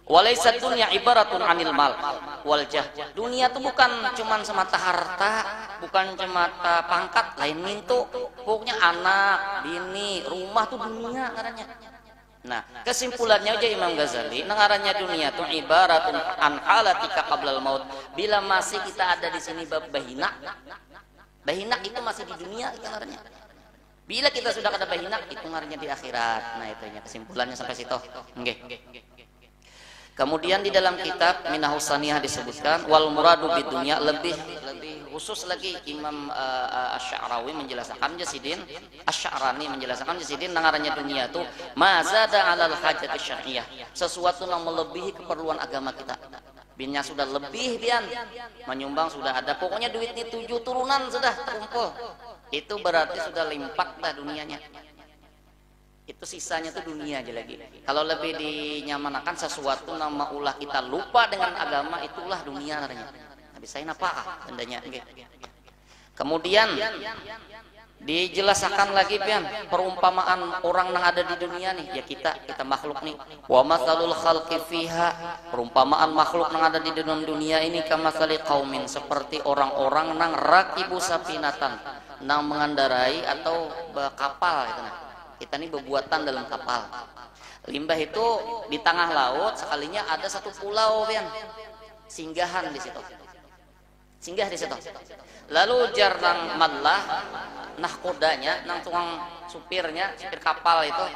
Walaysat dunya ibaratun anil mal wal jah. Dunia itu bukan cuman semata harta, bukan semata pangkat, lain mintu. Pokoknya anak, bini, rumah tuh dunia ngarannya. Nah, kesimpulannya aja Imam Ghazali, ngarannya dunia tuh ibaratun an halatika qablal maut. Bila masih kita ada di sini bab bahinak. Bahinak itu masih di dunia itu ngarannya. Bila kita sudah ada bahinak itu ngarannya di akhirat. Nah, itunya kesimpulannya sampai situ. Nggih. Kemudian di dalam kitab Minahus Saniyah disebutkan wal muradu bidunya, lebih khusus lagi Imam Asy-Sya'rawi menjelaskan Jasidin, Asy-Sya'rani menjelaskan Jasidin ngarannya dunia itu mazada 'alal hajati syar'iyyah, sesuatu yang melebihi keperluan agama kita. Binnya sudah lebih pian, menyumbang sudah ada, pokoknya duit ini 7 turunan sudah terkumpul. Itu berarti sudah limpat dah dunianya. Itu sisanya tuh dunia aja lagi. Kalau lebih dinyamanakan sesuatu nama ulah kita lupa dengan agama, itulah dunia namanya. Habis saya apa tandanya. Kemudian dijelaskan lagi pian perumpamaan orang yang ada di dunia nih, ya kita makhluk nih. Wa matsalul khalqi fiha, perumpamaan makhluk yang ada di dalam dunia ini kamatsali qaumin, seperti orang-orang nang rakibu sapinatan, nang mengendarai atau kapal gitu nah. Kita ini berbuatan dalam kapal. Limbah itu di tengah laut, sekalinya ada satu pulau pian. Singgahan di situ. Singgah di situ. Lalu jar nang mallah nahkodanya, nang tukang supir kapal itu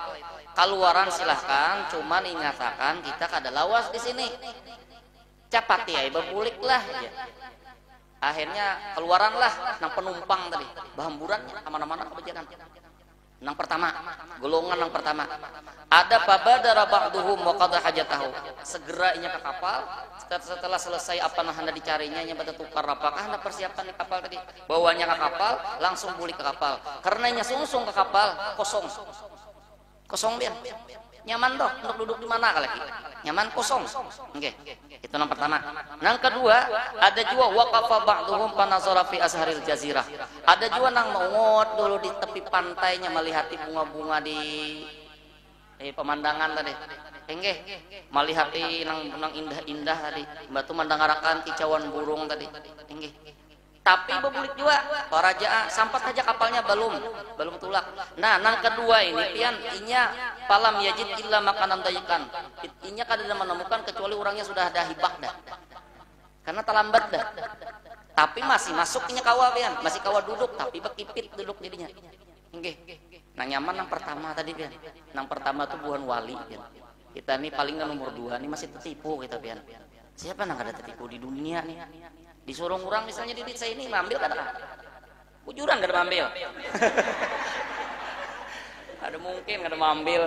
keluaran silahkan, cuman dinyatakan kita kada lawas di sini. Capati ya, berbulik lah ya. Akhirnya keluaran lah nang penumpang tadi, bahamburannya kemana-mana kebijakan. Nang pertama, golongan nang pertama. Ada pabadara ba'duhum wa qada hajatahu. Segera inya ke kapal, setelah selesai apa nah hendak dicarinya nya bata tukar apakah hendak persiapan di kapal tadi. Bawanya ke kapal, langsung balik ke kapal. Karena inya sungsung ke kapal, kosong. Kosong biar. Nyaman toh untuk duduk di mana lagi? Nyaman kosong. Oke. Itu yang pertama. Yang kedua, ada juga waqafa ba'duhum panazara fi azharil jazirah. Ada juga nang maungot dulu di tepi pantainya melihat bunga-bunga di pemandangan tadi. Enggeh, melihat nang indah-indah tadi. Batu mandangarakan kicauan burung tadi. Enggeh. Tapi bebulik juga Raja sampai aja kapalnya belum tulak. Nah, nang kedua ini pian inya palam yajid illa makanan dayikan. Inya kada menemukan kecuali orangnya sudah ada hibah dah. Karena terlambat dah. Tapi masih masuk inya kawa pian, masih kawa duduk tapi bekipit duduk jadinya. Nggih. Nah, nyaman nang pertama tadi pian. Nang pertama tuh buhan wali pian. Kita nih paling nomor 2 nih masih tertipu kita pian. Siapa nang kada tertipu di dunia nih? Disuruh orang misalnya di desa ini ngambil kada? Bujuran kada ngambil. Ada mungkin kada ngambil.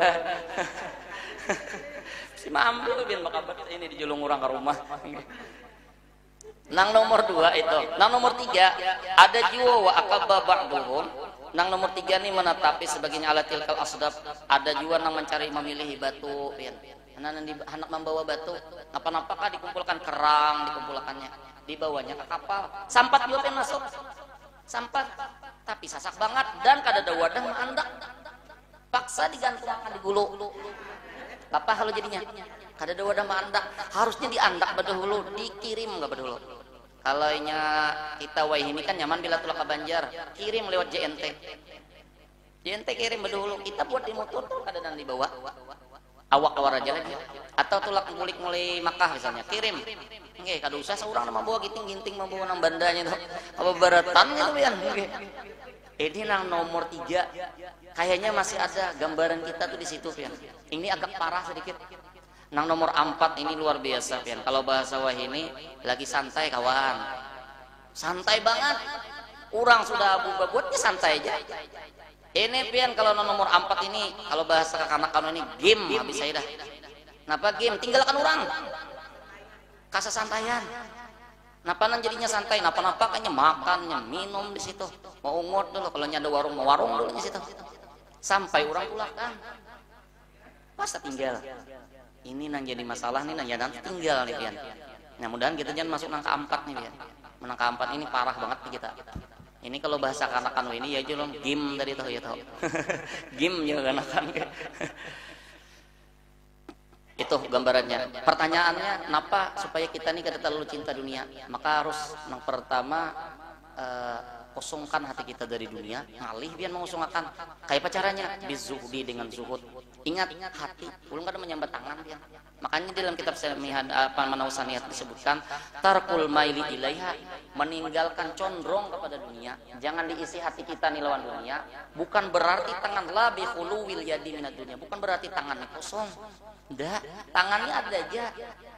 Si ngambil biar makabat ini dijulung orang ke rumah. Nang nomor 2 itu. Nang nomor 3 ada jiwa wa akaba ba'duhum. Nang nomor 3 nih menetapi sebagainya ala tilkal asdab. Ada jiwa nang mencari memilih batu pian. Anak membawa batu. Apa-apakah dikumpulkan kerang dikumpulkannya. Dibawanya ke kapal, sampat juga masuk, sampat, tapi sasak banget dan kada ada wadah mengandak, paksa digantungkan di gulu, apa kalau jadinya, kada ada wadah mengandak, harusnya diandak berdahulu, dikirim nggak berdahulu. Kalau kita ini kan nyaman bila tulak ke Banjar, kirim lewat JNT kirim berdahulu, kita buat di motor tuh kada dan dibawa, awak keluar aja lagi, atau tulak ngulik mulai Makkah misalnya, kirim. Nggih, kada usah seorang nama bawa ginting membawa nang bandanya tuh. Apa baratannya tuh pian. Ini nang nomor 3. Kayaknya masih ada gambaran kita tuh di situ pian. Ini agak parah sedikit. Nang nomor 4 ini luar biasa pian. Kalau bahasa wahini lagi santai kawan. Santai banget. Orang sudah buatnya santai aja. Ini pian kalau nomor 4 ini kalau bahasa kanak-kanak ini game habis saya dah. Kenapa game? Tinggalkan orang. Kasasantaian. Napa jadinya santai? Napa kayaknya makannya minum di situ. Mau ungut dulu kalau nyada warung mau warung dulu di situ. Sampai orang pulang kan. Masa tinggal. Ini nang jadi masalah nih nang jadi tinggal nih pian. Nah, mudahan kita jangan masuk nang ke-4 nih pian. Menang ke-4 ini parah banget nih kita. Ini kalau bahasa kanak-kanak ini ya jelom game tadi tahu ya tahu. Game ya kanak-kanak. Itu gambarannya. Pertanyaannya, kenapa supaya kita ini kada terlalu cinta dunia? Maka harus yang pertama kosongkan hati kita dari dunia, ngalih biar mengosongkan. Kayak apa caranya? Bizuhdi dengan zuhud. Ingat hati, belum kada menyambat tangan dia. Makanya dalam kitab Manausaniyat disebutkan tarkul maili ilaiha, meninggalkan condong kepada dunia. Jangan diisi hati kita nih lawan dunia. Bukan berarti tangan la bi khuluwil yadi minad dunia. Bukan berarti tangannya kosong. Enggak, tangannya ada aja.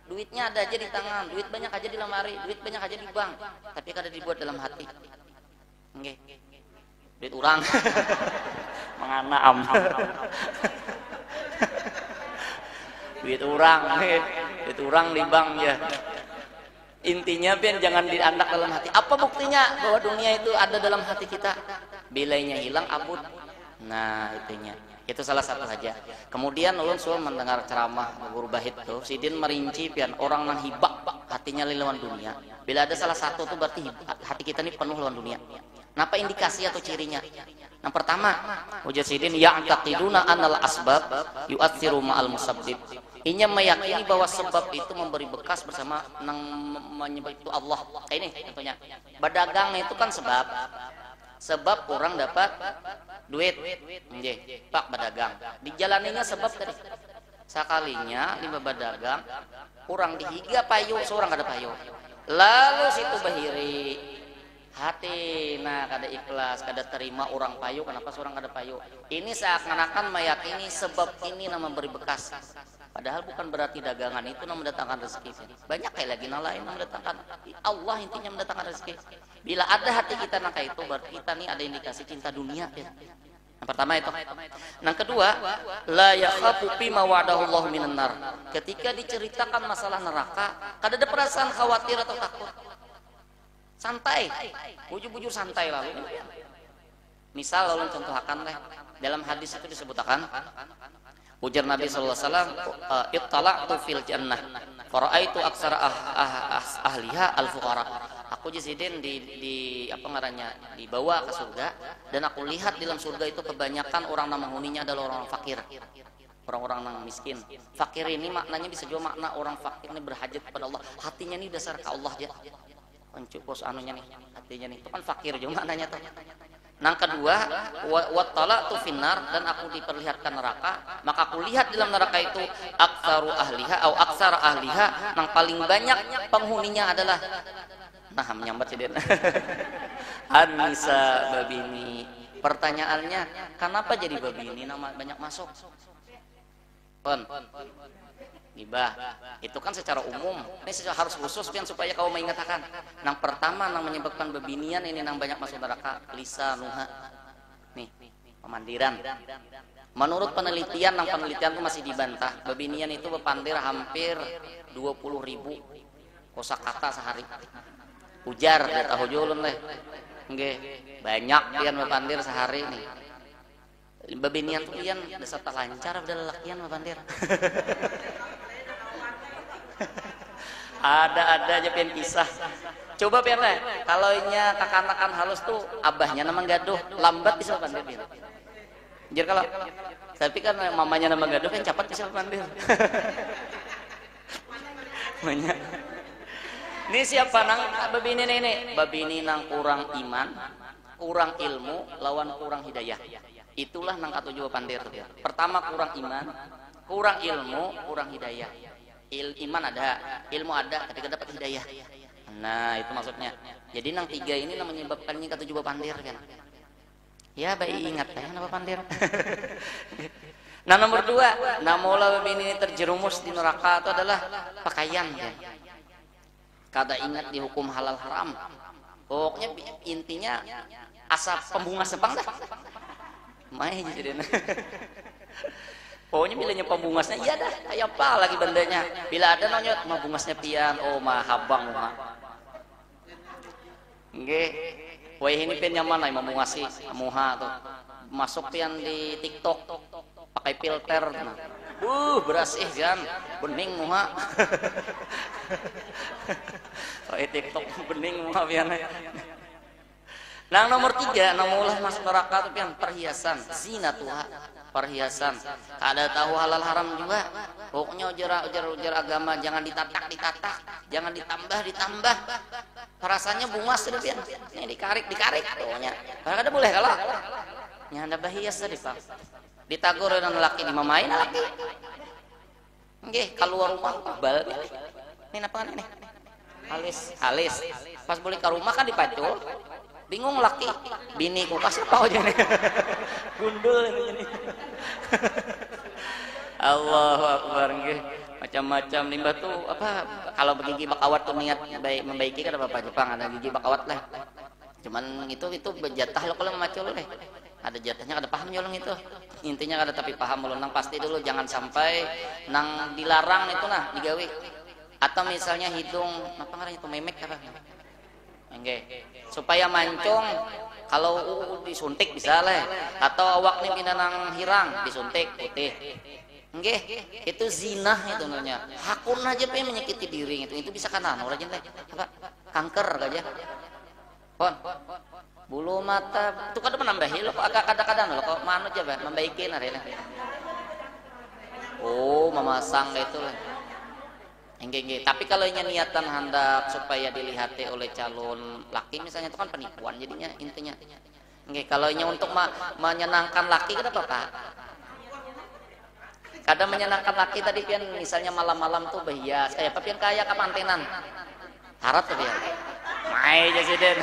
Duitnya ada aja di tangan, duit banyak aja di lemari, duit banyak aja di bank, tapi kada dibuat dalam hati. Nggih. Duit orang. Mangana am. Duit orang di bank ya. Intinya pian jangan diandak dalam hati. Apa buktinya bahwa dunia itu ada dalam hati kita? Bilainya hilang abud. Nah, itunya. Itu salah satu saja. Kemudian ulun suul mendengar ceramah guru bahit tuh, sidin merinci pian orang nang hibak hatinya lawan dunia. Bila ada salah satu tuh berarti hati kita ini penuh lawan dunia. Napa indikasi atau cirinya? Yang pertama, ujar sidin ya'taqiduna annal asbab yu'athiru ma'al musabbib. Inya meyakini bahwa sebab itu memberi bekas bersama nang menyebab itu Allah. Ini contohnya. Berdagang itu kan sebab. Sebab orang dapat duit, nggih, pak berdagang. Dijalaninya sebab tadi. Sakalinya lima berdagang, orang dihiga payu, seorang ada payu. Lalu situ bahiri, hati nah kada ikhlas, kada terima orang payu, kenapa seorang kada payu. Ini seakan-akan meyakini sebab ini nama memberi bekas, padahal bukan berarti dagangan itu nama mendatangkan rezeki. Banyak kayak lagi lain nama mendatangkan, Allah intinya mendatangkan rezeki. Bila ada hati kita nangka itu berarti kita nih ada indikasi cinta dunia ya. Yang pertama itu. Yang kedua, la yakhafu bima wa'adahullahu minan nar. Ketika diceritakan masalah neraka, kada ada perasaan khawatir atau takut. Santai, bujur-bujur santai lalu. Misal lalu contohkan lah, dalam hadis itu disebutkan, ujar Nabi sallallahu alaihi wasallam, ittala'tu fil jannah, fara'aitu aksara ahliha al-fuqara. Aku jisidin di apa ngarannya, dibawa ke surga, dan aku lihat di dalam surga itu kebanyakan orang nama huninya adalah orang fakir, orang-orang yang miskin. Fakir ini maknanya bisa juga makna orang fakir ini berhajat kepada Allah, hatinya ini dasar ke Allah aja. Pencupos anunya nih, hatinya nih, itu kan fakir juga maknanya tuh. Yang kedua, wattala'tu finnar, dan aku diperlihatkan neraka, maka aku lihat di dalam neraka itu aktsaru ahliha atau aksara ahliha, yang paling banyak penghuninya adalah nah menyambat sidin An-nisa babini. Pertanyaannya, kenapa jadi babini nama banyak masuk? Pon gibah itu kan secara umum, ini harus khusus pian supaya kau mengingatkan. Yang pertama yang menyebabkan babinian ini yang banyak masuk neraka, lisa nuha nih, pemandiran. Menurut penelitian, yang penelitian itu masih dibantah, babinian itu berpandir hampir 20.000 kosakata sehari. Ujar dia tahu julun leh, nggih banyak pian berpandir sehari nih. Babinian tuh pian dasar tak lancar, udah lakian berpandir. Ada aja pian kisah. Coba pian leh, kalau nya kakanakan halus tuh abahnya nama gaduh, lambat bisa berpandir pian. Jadi kalau tapi kan mamanya nama gaduh kan cepat bisa berpandir. Banyak. Ini siapa nang babini ini? Babini nang kurang iman, kurang ilmu, lawan kurang hidayah. Itulah nang katujuh pandir. Pertama kurang iman, kurang ilmu, kurang hidayah. Iman ada, ilmu ada, ketika dapat hidayah. Nah itu maksudnya. Jadi nang tiga ini nang menyebabkannya katujuh pandir kan. Ya baik ingat ya napa pandir. Nah nomor dua, namola babini ini terjerumus di neraka itu adalah pakaian kan. Kada ingat di hukum halal haram. Pokoknya intinya asap pembunga sepang dah. Mai jadi. Pokoknya bilanya pembungasnya iya dah, kayak apa lagi bandanya. Bila ada nanya mah bungasnya pian, oh mah habang mah. Nggih. Wah ini pian yang mana yang membungasi muha tuh. Masuk pian di TikTok pakai filter nah. Bersih kan, bening muha. Oh, TikTok bening muha pian. Nah nomor tiga, namulah masuk neraka itu pian perhiasan, zina tuha, perhiasan. Kada tahu halal haram juga. Pokoknya ujar agama jangan ditatak, jangan ditambah. Rasanya bungas sudah pian. Ini dikarik pokoknya. Kada boleh kalau. Nya anda berhias tadi Pak. Ditagur dengan laki di mamain laki. Nggih, keluar rumah bal. Ini apa ini? Alis. Pas balik ke rumah kan dipacul. Bingung laki, bini kulkas apa aja nih. Gundul ini. Allahu Akbar nggih. Macam-macam limbah tuh apa kalau begigi bakawat tuh niat membaiki kan apa Jepang ada gigi bakawat lah. Cuman itu berjatah lo kalau macul leh. Ada jatahnya kada paham nyolong itu. Intinya kada tapi paham lo nang pasti dulu jangan sampai nang dilarang itu nah digawe. Atau misalnya hidung apa ngarannya itu memek apa? Nggih. Supaya mancung kalau disuntik bisa lah atau awak nih pindah nang hirang disuntik putih. Nggih, itu zina itu namanya. Hakun aja pengen menyakiti diri itu bisa kan anu rajin teh. Apa? Kanker aja. Pon. Bulu mata itu kada menambahi lo kadang-kadang lo kok manut aja Pak, membaikin arena. Oh, memasang itu lah. Enggak. Tapi kalau ingin niatan hendak supaya dilihati oleh calon laki misalnya itu kan penipuan jadinya intinya. Enggak, kalau ingin untuk menyenangkan laki kenapa Pak? Kadang menyenangkan laki tadi pian misalnya malam-malam tuh berhias kayak apa pian kayak kapantenan. Harap tuh pian. mai aja sih Den.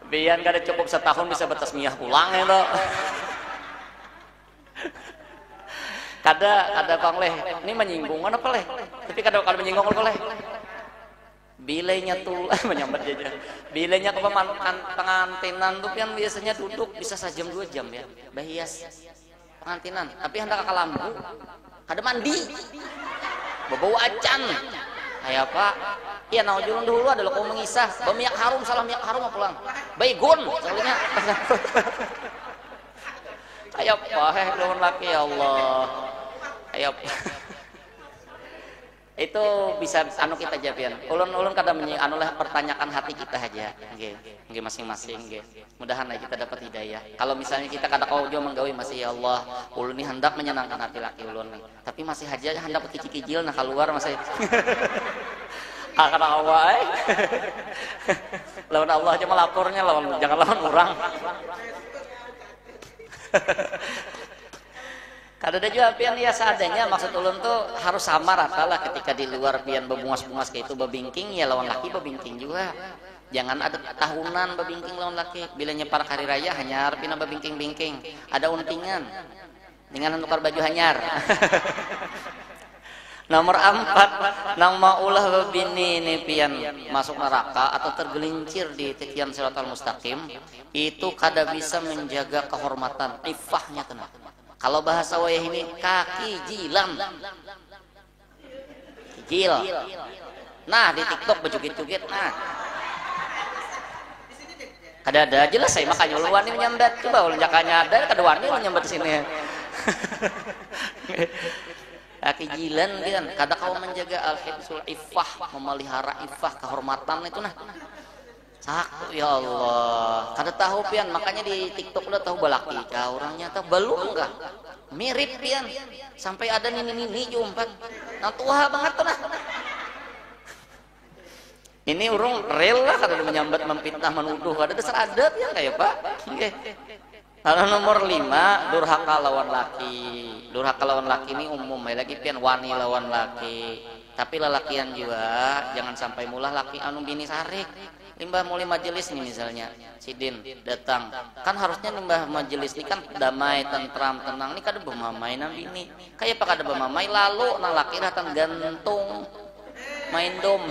Biar kada cukup setahun bisa bertasmiyah pulang itu. Kada pangleh, ini menyinggung apa leh? Tapi kada menyinggung apa leh? Bilainya tuh menyambat jajan. Bilainya ke pengantinan tuh yang biasanya duduk bisa 1 jam 2 jam ya. Bahias pengantinan, tapi hendak ke lambu. Kada mandi. Bau acan. Kayak apa? Iya, naujulun dulu ada kau mengisah. Bamiak harum, salah miak harum pulang. Baygon, soalnya. Kayak apa? Lawan laki ya Allah. Kayak apa? Itu bisa anu kita japian. Ulun kada anu lah pertanyakan hati kita aja. Nggih masing-masing nggih. Mudahan kita dapat hidayah. Kalau misalnya kita kada kaujo menggawe masih ya Allah, ulun ini hendak menyenangkan hati laki ulun nih. Tapi masih aja hendak kicil-kicil nah keluar masih. Akan awal lawan Allah aja melapornya jangan lawan orang. Kada ada juga pian ya seadanya, maksud ulun tuh harus sama rata lah ketika di luar pian bebungas-bungas kayak itu bebingking ya lawan laki bebingking juga. Jangan ada tahunan bebingking lawan laki. Bilanya para hari raya hanya pina bebingking-bingking. Ada untingan dengan tukar baju hanyar. Nomor 4, nang maulah bebini ini pian masuk neraka atau tergelincir di titian siratal mustaqim, itu kada bisa menjaga kehormatan iffahnya tenang. Kalau bahasa wayah ini kaki jilam. Jil. Nah, di TikTok bejugit-jugit nah. Kada ada jelas saya makanya ulun wani menyambat. Coba ulun jakanya ada kada wani ulun nyambat di sini. Kaki jilan kan kada kau menjaga al-hifzul iffah, memelihara iffah kehormatan itu nah. Sak ya Allah, kada tahu pian makanya di TikTok udah tahu balaki ka orangnya tahu belum enggak mirip pian sampai ada nini jumpat nah tua banget tuh nah. Ini urung real lah kada menyambat mempitnah menuduh ada dasar adat ya kayak Pak. Nggih. Lalu nomor 5, durhaka lawan laki. Durhaka lawan laki ini umum ya lagi pian wani lawan laki. Tapi lelakian juga jangan sampai mulah laki anu bini sarik. Limbah mulai majelis nih misalnya, Sidin datang. Kan harusnya limbah majelis ini kan damai, tentram, tenang. Ini kada bermamai nang bini. Kayak apa kada bermamai lalu nang laki datang gantung main dom.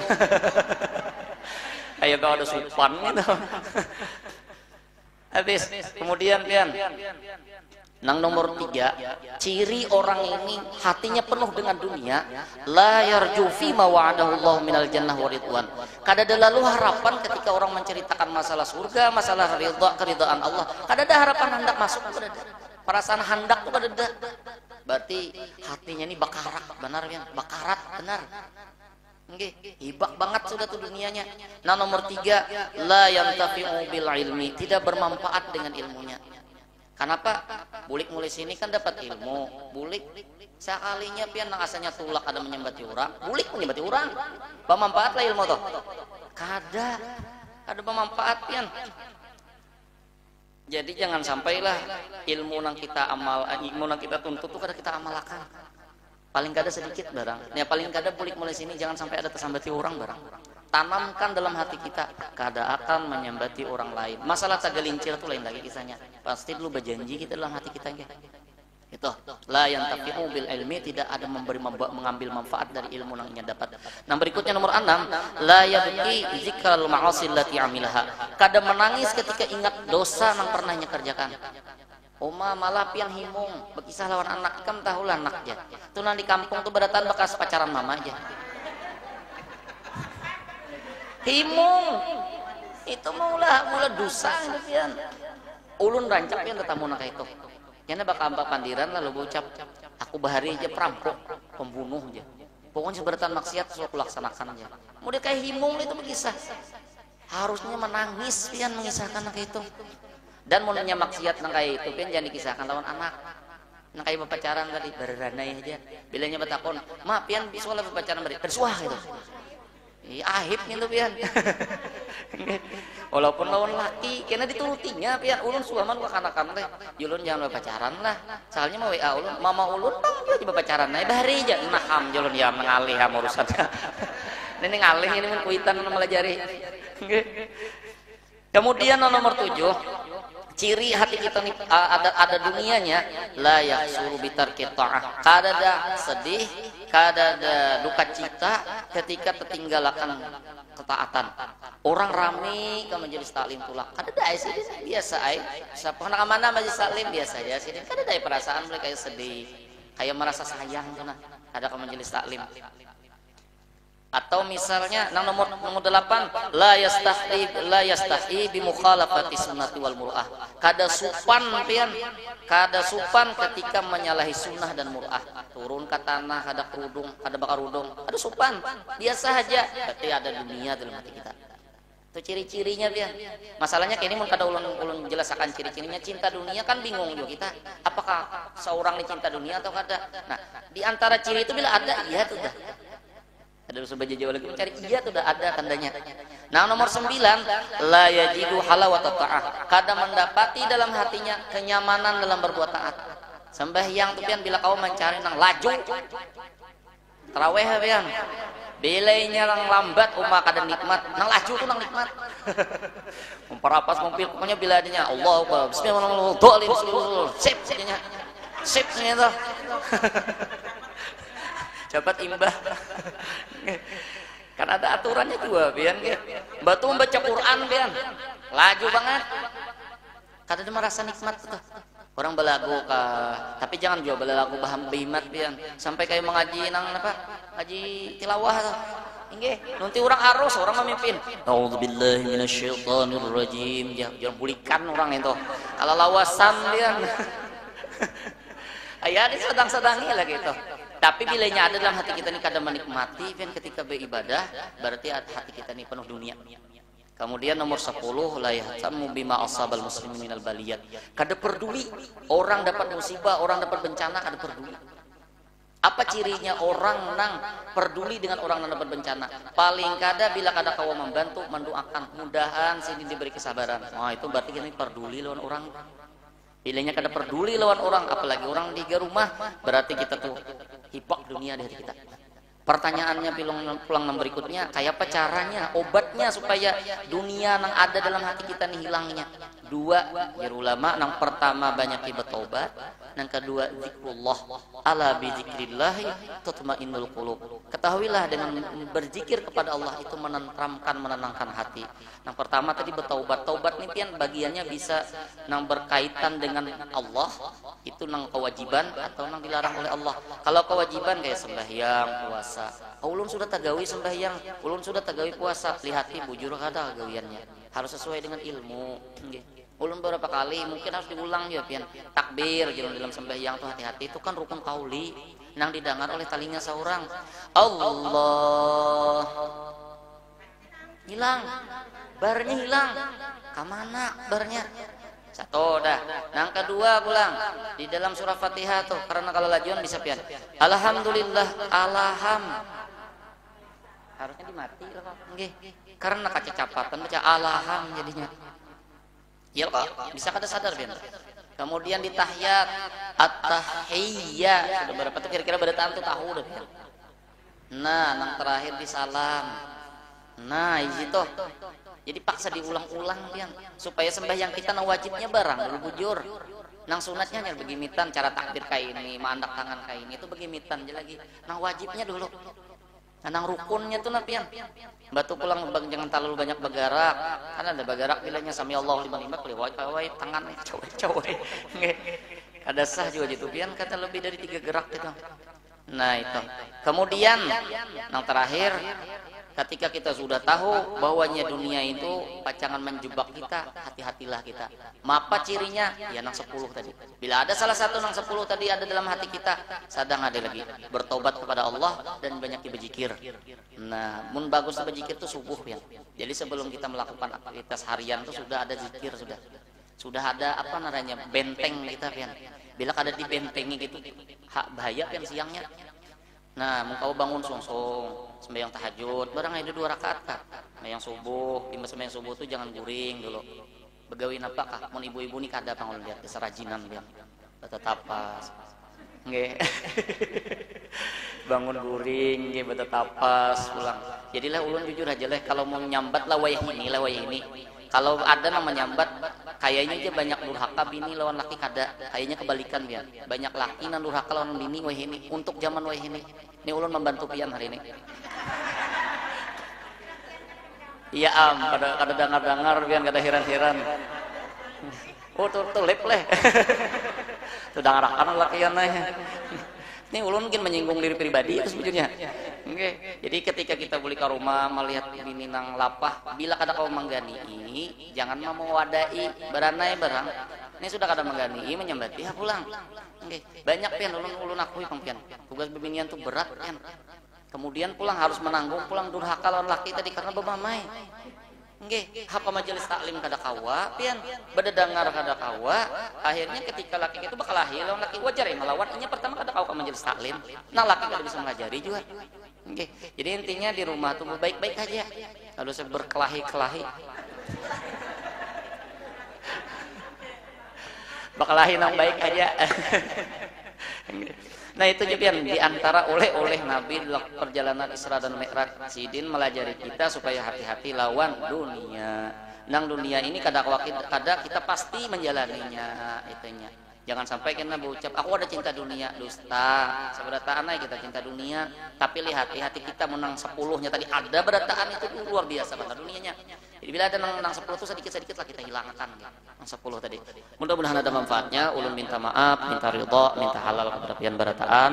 Kayak ada supan gitu. Habis kemudian pian nang nomor 3, ciri orang ini hatinya penuh dengan dunia, la yarju fi ma wa'adahu Allah minal jannah wa ridwan. Kada ada lalu harapan ketika orang menceritakan masalah surga, masalah ridha, keridhaan Allah. Kada ada harapan hendak masuk, kada ada. Perasaan hendak tuh kada ada. Berarti hatinya ini bakarat, benar ya? Bakarat, benar. Nggih, hibak banget sudah tuh dunianya. Nah nomor 3, la yantafi'u bil ilmi, tidak bermanfaat dengan ilmunya. Kenapa? Bulik mulai sini kan dapat ilmu. Bulik sekalinya pian nang asalnya tulak ada menyembati orang, bulik menyembati orang. Bermanfaat lah ilmu tuh. Kada bermanfaat pian. Jadi jangan sampailah ilmu nang kita amal, ilmu nang kita tuntut tuh kada kita amalkan. Paling kada sedikit barang. Ya paling kada bulik mulai sini jangan sampai ada tersambati orang barang. Tanamkan dalam hati kita kada akan menyambati orang lain. Masalah tagalincir itu lain lagi kisahnya. Pasti dulu berjanji kita dalam hati kita itu la yantafi'u bil ilmi, tidak ada mengambil manfaat dari ilmu yang dapat. Nah berikutnya nomor 6, la yabki zikral ma'asi allati amilaha, kada menangis ketika ingat dosa yang pernahnya kerjakan. Oma malah pian himung berkisah lawan anak, kan tahulah anak aja tuh nang di kampung tuh beratan bekas pacaran mama aja. Himung itu mula dosa itu pian. Ulun rancak pian tetamu nak itu. Yana bakal pandiran lalu ucap, aku bahari aja perampok, pembunuh aja. Pokoknya seberatan maksiat sudah aku laksanakan aja. Mudah kayak himung itu berkisah. Harusnya menangis pian mengisahkan nak itu. Dan mulanya maksiat nang kayak itu pian jangan dikisahkan lawan anak. Nang kayak berpacaran tadi beranai aja. Bilanya batakon, "Ma pian bisuala berpacaran bari." Bersuah gitu. Ahib gitu pian. Walaupun lawan laki kena ditulutinya pian ulun suaman ka kanakan teh julun jangan berpacaran lah soalnya mau WA ulun mama ulun tong dia berpacaran nah bahari aja naham julun ya mengalih urusannya Ini ngalih ini mun kuitan melajari. Kemudian nomor 7, ciri hati kita nih ada dunianya, la yahsuru bitarki ta'ah. Kadada sedih, kadada duka cita ketika tertinggalakan ketaatan. Orang rame ke majelis taklim tulang. Kadada sih biasa ai. Siapa nak mana majelis taklim biasa ya sih. Kadada perasaan mereka kayak sedih, kayak merasa sayang tuh nah. Ada ke majelis taklim. Atau misalnya nomor 8, la yastahi bi mukhalafati sunnati wal mur'ah. Kada supan pian, kada supan ketika menyalahi sunnah dan mur'ah. Turun ke tanah ada kerudung, ada bakar rudung, ada supan. Biasa aja, berarti ada dunia dalam hati kita. Itu ciri-cirinya pian. Masalahnya kayak ini mun kada ulun jelaskan ciri-cirinya. Cinta dunia kan bingung juga kita. Apakah seorang ini cinta dunia atau kada? Nah, di antara ciri itu bila ada, iya tuh dah. Ada sebagai jauh lagi mencari iya tuh udah ada tandanya. Nah nomor 9, la yajidu halawata ta'ah. Kadang mendapati dalam hatinya kenyamanan dalam berbuat taat. Sembahyang tuh pian bila kau mencari nang laju. Tarawih pian. Bilainya nang lambat umat kada nikmat, nang laju tuh nang nikmat. Memperapas mobil pokoknya bila adanya Allah bismillahirrahmanirrahim. Sip saja. Sip gitu. Dapat imbah. Kan ada aturannya juga pian ge. Batu membaca Quran pian. Laju banget. Kada ada merasa nikmat tuh. Orang belagu tapi jangan juga belagu paham bimat pian. Sampai kayak mengaji nang apa? Ngaji tilawah tuh. Inggih, nanti orang harus orang memimpin. Auzubillahi minasyaitonir rajim. Jangan bulikan orang itu. Kalau lawasan pian. Ayah ini sedang-sedangi lah gitu. Tapi bilanya ada dalam hati kita ini kadang menikmati kan ketika beribadah, berarti hati kita ini penuh dunia. Kemudian nomor 10, la yahtamu bima asabal muslimin minal baliyat. Kada peduli orang dapat musibah, orang dapat bencana, kada peduli. Apa cirinya orang nang peduli dengan orang yang dapat bencana? Paling kada bila kada kau membantu, mendoakan, mudahan sini diberi kesabaran. Wah, itu berarti kita ini peduli lawan orang. Bilanya kada peduli lawan orang, apalagi orang di rumah, berarti kita tuh hipok dunia di hati kita. Pertanyaannya pulang yang berikutnya, kayak apa caranya, obatnya supaya dunia yang ada dalam hati kita nih hilangnya? 2, ya ulama, yang pertama banyak bertobat, yang kedua zikrullah, ala bi zikrillah tatmainnul qulub. Ketahuilah dengan berzikir kepada Allah itu menenteramkan, menenangkan hati. Yang pertama tadi bertaubat. Taubat nih pian bagiannya bisa nang berkaitan dengan Allah, itu nang kewajiban atau nang dilarang oleh Allah. Kalau kewajiban kayak sembahyang, puasa. Ulun sudah tagawi sembahyang, ulun sudah tagawi puasa, lihati bujur kada gawiannya. Harus sesuai dengan ilmu. Ulun beberapa kali mungkin harus diulang ya pian. Takbir dalam sembahyang tuh hati-hati, itu kan rukun qauli nang didengar oleh telinga seorang. Allah hilang, barnya hilang. Kamana barnya? Satu dah. Nang kedua pulang di dalam surah Fatihah tuh, karena kalau lajuan bisa pian. Alhamdulillah, harusnya dimati lah nggih. Karena kecapatan baca alham jadinya. Ya kok, bisa kada sadar pian. Kemudian di tahiyat at-tahiyyah, sudah berapa tuh kira-kira berapa tuh tahu dah pian. Nah, nang terakhir di salam. Nah, itu. Jadi paksa diulang-ulang pian supaya sembahyang kita nang wajibnya barang dulu bujur. Nang sunatnya hanya begimitan cara takbir kayak ini, mandak tangan kayak ini itu begimitan aja lagi. Nang wajibnya dulu. Nang rukunnya tuh napian. Batu pulang jangan terlalu banyak bergerak. Kan ada bergerak bilangnya sami Allahu liman hamidah wai tangan cowok. Ada sah juga gitu pian kata lebih dari 3 gerak gitu. Nah itu. Kemudian yang terakhir ketika kita sudah tahu bahwanya dunia itu pacangan menjebak kita, hati-hatilah kita. Apa cirinya? Ya nang 10 tadi. Bila ada salah satu nang 10 tadi ada dalam hati kita, sadang ada lagi bertobat kepada Allah dan banyak berzikir. Nah, mun bagus berzikir itu subuh ya. Jadi sebelum kita melakukan aktivitas harian itu sudah ada zikir sudah. Sudah ada apa namanya benteng kita pian. Bila kada dibentengi gitu, bahaya pian siangnya. Nah, mau kau bangun song-song, sembahyang tahajud, barang ada 2 rakaat kah? Sembahyang subuh, sembahyang subuh tuh jangan guring dulu. Begawi apa kah? Mau ibu-ibu nih kada pangul lihat keserajinan dia. Tetap pas. Nggih. bangun guring ge beuteut tapas pulang. Jadilah ulun jujur aja leh kalau mau nyambat lah wayah ini. Kalau ada nama nyambat kayaknya aja banyak durhaka bini lawan laki kada. Kayaknya kebalikan pian. Banyak laki nan durhaka lawan bini wayah ini untuk zaman wayah ini. Ini ulun membantu pian hari ini. Iya kada dengar pian kada heran-heran. Oh tuh lep leh. Tuh dangarakan lakian teh. Ini ulun mungkin menyinggung diri pribadi itu sebetulnya. Oke. Jadi ketika kita beli ke rumah melihat bini nang lapah, bila kada kau menggani, jangan mau wadai beranai barang. Ini sudah kada menggani, menyambati ya pulang. Oke. Banyak pian ulun akui pian. Tugas bebinian tuh berat pian. Kemudian pulang harus menanggung pulang durhaka lawan laki tadi karena bebamai. Nggih, hapa majelis taklim kada kawa, pian bededangar kada kawa, akhirnya ketika laki itu bakal lahir lawan laki wajar ya melawan nya pertama kada kawa ke majelis taklim. Nah, laki kada bisa mengajari juga. Nggih. Jadi intinya di rumah tuh baik-baik aja. Harus berkelahi-kelahi. Bakalahi nang baik aja. Nah itu juga di antara oleh Nabi dalam perjalanan Isra dan Mi'raj. Sidin melajari kita supaya hati-hati lawan dunia. Nang dunia ini kada kita pasti menjalaninya itunya. Jangan sampai kita berucap aku ada cinta dunia, dusta. Seberataan kita cinta dunia, tapi lihat hati kita menang 10-nya tadi ada berataan itu luar biasa benar dunianya. Jadi bila ada nang 10 itu sedikit-sedikit lah kita hilangkan nang 10 tadi. Mudah-mudahan ada manfaatnya. Ulun minta maaf, minta ridha, minta halal kepada pian barataan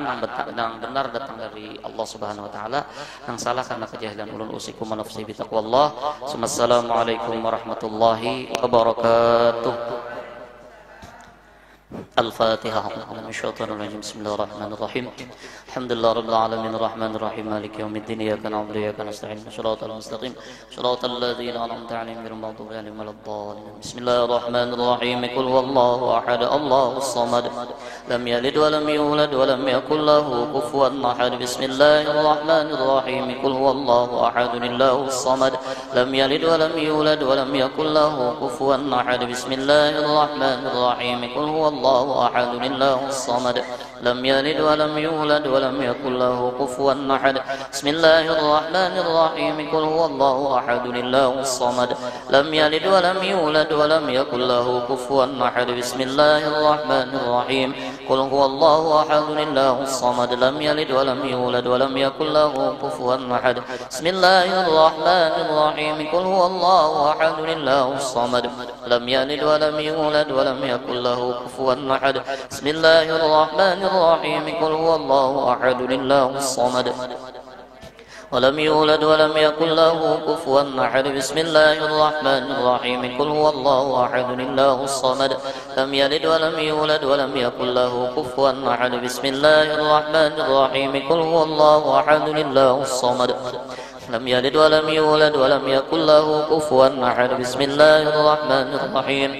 nang benar datang dari Allah Subhanahu wa taala, nang salah karena kejahilan ulun usikum wa nafsi bi taqwallah. Assalamualaikum warahmatullahi wabarakatuh. الفاتحة. من الشيطان الرجيم. بسم الله الرحمن الرحيم. الحمد لله رب العالمين الرحمن الرحيم مالك يوم الدين إياك نعبد وإياك نستعين صراط المستقيم صراط الذين أنعمت عليهم غير المغضوب عليهم ولا الضالين. بسم الله الرحمن الرحيم. قل هو الله أحد الله الصمد لم يلد ولم يولد ولم يكن له كفوا أحد. بسم الله الرحمن الرحيم. قل هو الله أحد الله الصمد لم يلد ولم يولد ولم يكن له كفوا أحد. بسم الله الرحمن الرحيم. قل هو الله أحد الله الصمد لم يلد ولم يولد ولم يكن له كفوا أحد. بسم الله الرحمن الرحيم. قل هو الله أحد الله الصمد لم يلد ولم يولد ولم يكن له كفوا أحد. بسم الله الرحمن الرحيم. قل هو الله أحد الله الصمد لم يلد ولم يولد ولم يكن له كفوا أحد. بسم الله الرحمن الرحيم. قل هو الله أحد الله الصمد لم يلد ولم يولد ولم يكن له كفوا أحد. بسم الله الرحمن الرحيم. قل هو الله أحد الله الصمد ولم يولد ولم يكن له كفوا أحد. بسم الله الرحمن الرحيم. قل هو الله أحد الله الصمد لم يلد ولم يولد ولم يكن له كفوا أحد. بسم الله الرحمن الرحيم. قل هو الله أحد الله الصمد لم يلد ولم يولد ولم يكن له كفوا أحد. بسم الله الرحمن الرحيم.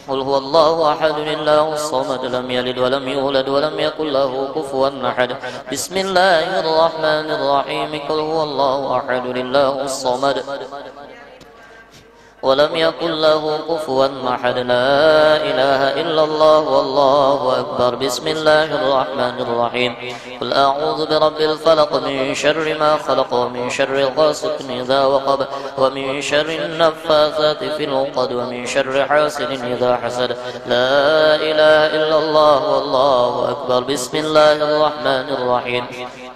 قل هو الله أحد الله الصمد لم يلد ولم يولد ولم يكن له كفوا أحد. بسم الله الرحمن الرحيم. قل هو الله أحد الله الصمد ولم يكن له كفوا أحد. لا إله إلا الله والله أكبر. بسم الله الرحمن الرحيم. قل أعوذ برب الفلق من شر ما خلق ومن شر غاسق إذا وقب ومن شر النفاثات في العقد ومن شر حاسد إذا حسد. لا إله إلا الله والله أكبر. بسم الله الرحمن الرحيم.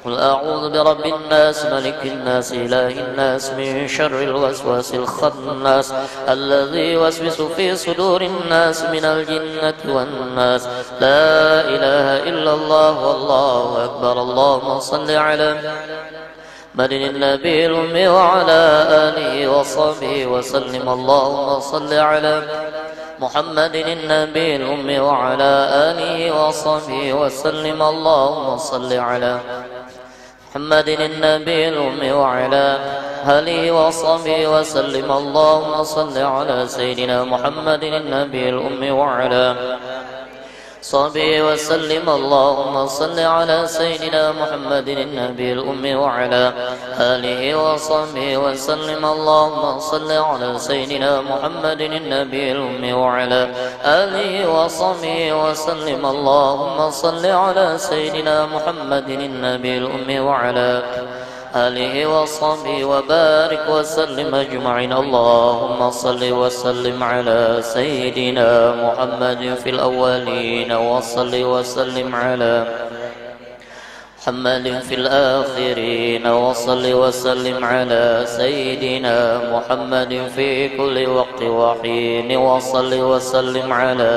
قل أعوذ برب الناس ملك الناس إله الناس من شر الوسواس الخناس الذي يوسوس في صدور الناس من الجنة والناس. لا إله إلا الله والله أكبر. اللهم صل على محمد النبي الأمي وعلى آله وصحبه وسلم. اللهم صل على محمد النبي الأمي وعلى آله وصحبه وسلم. اللهم صل على محمد النبي الأمي وعلى آله وصحبه وسلم. اللهم صل على سيدنا محمد النبي الأمي وعلى صحبه وسلم. اللهم صل على سيدنا محمد النبي الأمي وعلى آله وصحبه وسلم. اللهم صل على سيدنا محمد النبي الأمي وعلى آله وصحبه وسلم. اللهم صل على سيدنا محمد النبي الأمي وعلى آله وصحبه وبارك وسلم أجمعين. اللهم صل وسلم على سيدنا محمد في الأولين وصل وسلم على محمد في الآخرين وصل وسلم على سيدنا محمد في كل وقت وحين وصل وسلم على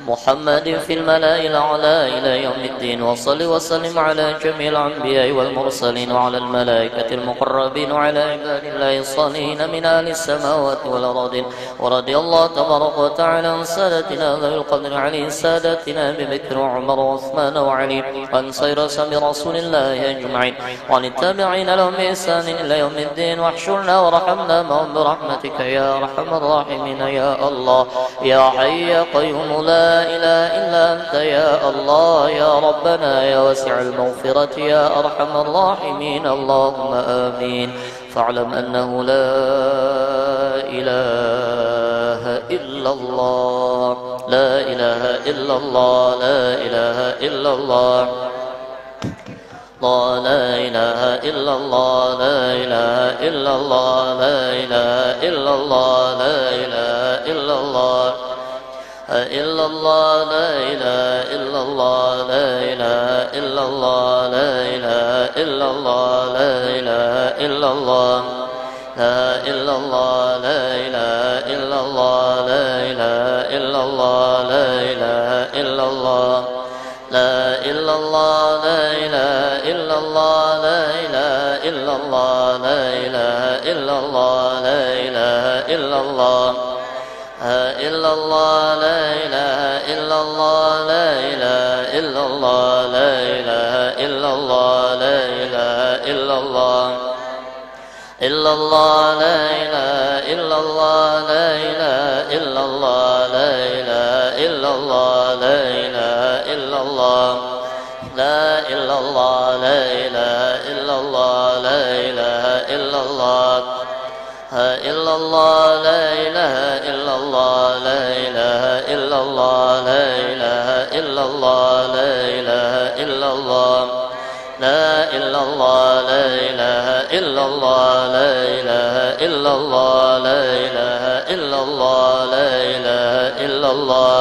محمد في الملأ الأعلى إلى يوم الدين وصل وسلم على جميع الأنبياء والمرسلين وعلى الملائكة المقربين وعلى عباد الله الصالحين من أهل السماوات والأرض. ورضي الله تبارك وتعالى عن سادتنا ذوي القدر عليه سادتنا أبي بكر وعمر وعثمان وعلي وعن سير سبي رسول الله أجمعين وعن التابعين لهم بإحسان إلى يوم الدين. واحشرنا ورحمنا معهم برحمتك يا أرحم الراحمين يا الله يا حي يا قيوم لا إله إلا أنت يا الله يا ربنا يا واسع المغفرة يا أرحم الراحمين. اللهم آمين. فاعلم أنه لا إله إلا الله لا إله إلا الله لا إله إلا الله لا إله إلا الله لا إله إلا الله لا إله إلا الله لا إله إلا الله إلا الله لا إله إلا الله لا إله إلا الله لا إله إلا الله لا إله إلا الله لا إلا الله لا إله إلا الله لا إله إلا الله لا إله إلا الله لا إلا الله لا إله إلا الله لا إله إلا الله لا إله إلا الله لا إله إلا الله إلا الله لا إله إلا الله لا إله إلا الله لا إله إلا الله لا إله إلا الله إلا الله لا إله إلا الله لا إله إلا الله لا إله إلا الله لا إله إلا الله لا إلا الله لا إله إلا الله لا إله إلا الله إلا الله لا إله إلا الله لا إله إلا الله لا إله إلا الله لا إله إلا الله لا إلا الله لا إله إلا الله لا إله إلا الله لا إله إلا الله لا إله إلا الله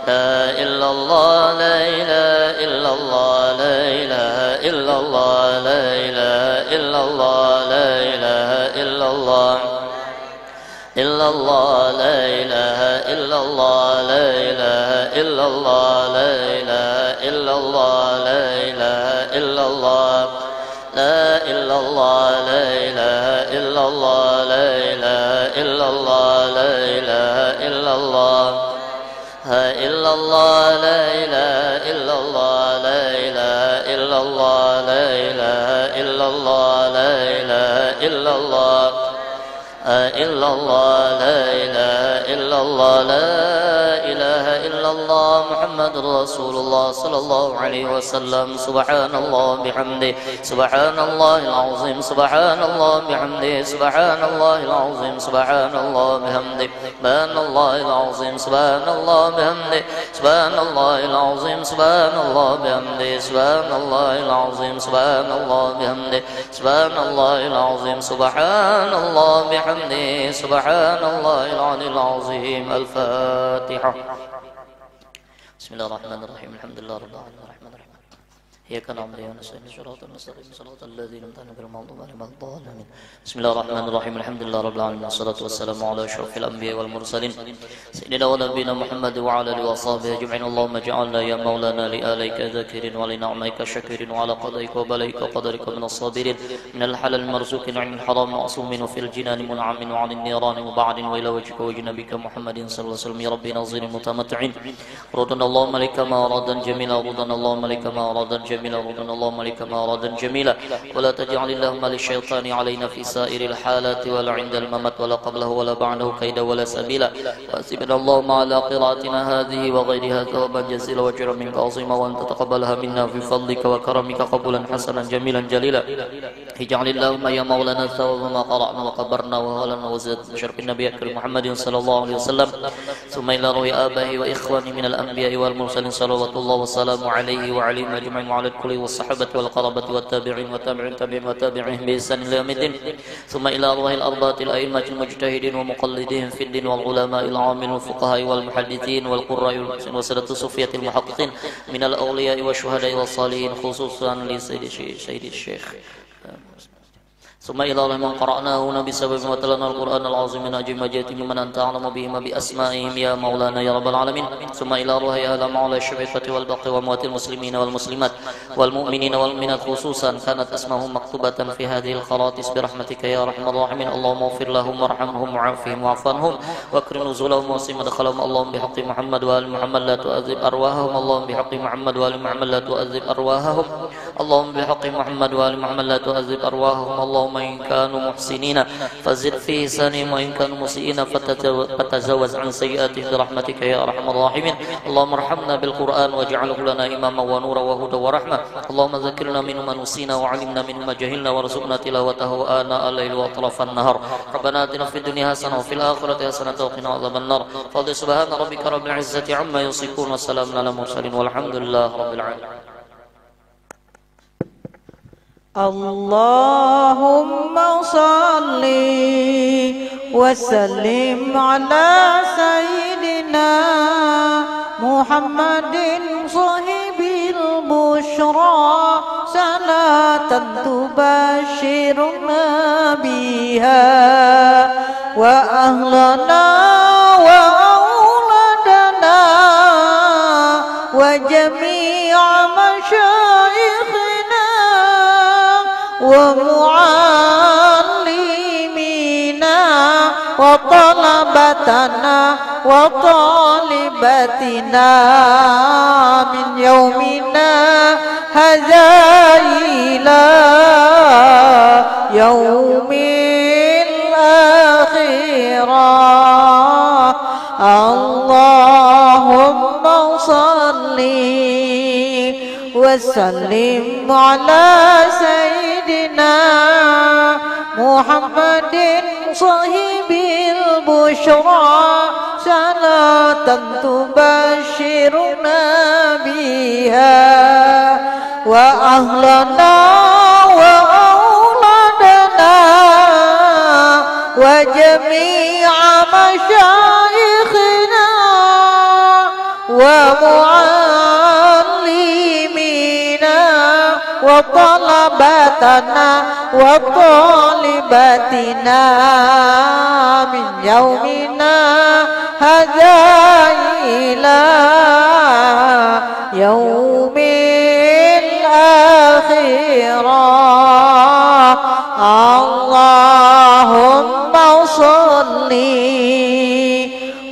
لا إلا الله لا إله إلا الله لا إله إلا الله لا إله إلا الله لا إله إلا الله إلا الله لا إله إلا الله لا إله إلا الله لا إله إلا الله لا إله إلا الله لا إلا الله لا إله إلا الله لا إله إلا الله لا إله إلا الله إلا الله لا إله إلا الله لا إله إلا الله لا إله إلا الله لا إله إلا الله إلا الله لا إله إلا الله لا إله إلا الله محمد رسول الله صلى الله عليه وسلم. سبحان الله بحمده سبحان الله العظيم سبحان الله بحمده سبحان الله العظيم سبحان الله بحمده سبحان الله العظيم سبحان الله بحمده سبحان الله العظيم سبحان الله بحمده سبحان الله العظيم سبحان الله بحمده سبحان الله العظيم سبحان الله بحمده سبحان الله العلي العظيم. الفاتحة. بسم الله الرحمن الرحيم الحمد لله رب العالمين الرحمن الرحيم إياك نعبد وإياك نستعين صراط المستقيم صراط الذين أنعمت عليهم غير المغضوب عليهم ولا الضالين. بسم الله الرحمن الرحيم الحمد لله رب العالمين والصلاة والسلام على أشرف الأنبياء والمرسلين سيدنا ونبينا محمد وعلى آله وصحبه أجمعين. اللهم اجعلنا يا مولانا لآليك ذاكرين ولنعميك شاكرين وعلى قضائك وبليك وقدرك من الصابرين من الحلال المرزوق عن الحرام معصومين في الجنان منعم وعن النيران مبعد وإلى وجهك وجنبك محمد صلى الله عليه وسلم. يا ربي ناظرين متمتعين ردنا اللهم لك ما أرادا جميلا ردنا اللهم لك ما أرادا جميلا جميلا ربنا اللهم لك ما أرادا جميلا ولا تجعل اللهم للشيطان علينا في سائر الحالات ولا عند الممات ولا قبله ولا بعده كيدا ولا سبيلا وأسبنا اللهم على قراءتنا هذه وغيرها ثوابا جزيلا وأجرا منك عظيما وأن تتقبلها منا في فضلك وكرمك قبولا حسنا جميلا جليلا اجعل اللهم يا مولانا ثواب ما قرأنا وقبرنا وهلنا وزاد بشرف النبي الكريم محمد صلى الله عليه وسلم ثم إلى روح آبائه وإخوانه من الأنبياء والمرسلين صلوات الله وسلامه عليه وعليهم أجمعين وعلى الكل والصحابة والقرابة والتابعين وتابعين تابعين وتابعين بإحسان إلى يوم الدين ثم إلى أرواح الأربعة الأئمة المجتهدين ومقلدين في الدين والعلماء العاملين والفقهاء والمحدثين والقراء وسادة الصوفية المحققين من الأولياء والشهداء والصالحين خصوصا لسيد الشيخ ثم إلى من قرأناه بسبب ما تلنا القرآن العظيم من أجل مجيئة ممن أنت أعلم بهم بأسمائهم يا مولانا يا رب العالمين ثم إلى روح أهل معولى الشفيقة والبقي وأموات المسلمين والمسلمات والمؤمنين والمؤمنات خصوصا كانت أسمائهم مكتوبة في هذه الخراطيس برحمتك يا أرحم الراحمين اللهم اغفر لهم وارحمهم وعافهم واعف عنهم واكرم نزولهم ووسع مدخلهم اللهم بحق محمد وآل محمد لا تؤذب أرواحهم اللهم بحق محمد وآل محمد لا تؤذب أرواحهم اللهم بحق محمد وآل محمد لا تؤذب أرواحهم اللهم إن كانوا محسنين فزد في إحسانهم وإن كانوا مسيئين فتجاوز عن سيئاتهم برحمتك يا أرحم الراحمين اللهم ارحمنا بالقرآن واجعله لنا إماما ونورا وهدى ورحمة اللهم ذكرنا منه ما نسينا وعلمنا منه ما جهلنا وارزقنا تلاوته آناء الليل وأطراف النهار ربنا آتنا في الدنيا حسنة وفي الآخرة حسنة وقنا عذاب النار فضل سبحان ربك رب العزة عما يصفون وسلام على المرسلين والحمد لله رب العالمين اللهم صل وسلم على سيدنا محمد صاحب البشرى صلاة تبشرنا بها وأهلنا وأولادنا وجميع مشايخنا ومعلمينا وطلبتنا وطالباتنا من يومنا هذا إلى يوم الآخرة اللهم صل وسلم على سيدنا محمد صاحب البشرى صلاة تبشرنا بها وأهلنا وأولادنا وجميع مشايخنا ومعلمينا وطلباتنا وطالباتنا من يومنا هذا إلى يوم الآخرة اللهم صل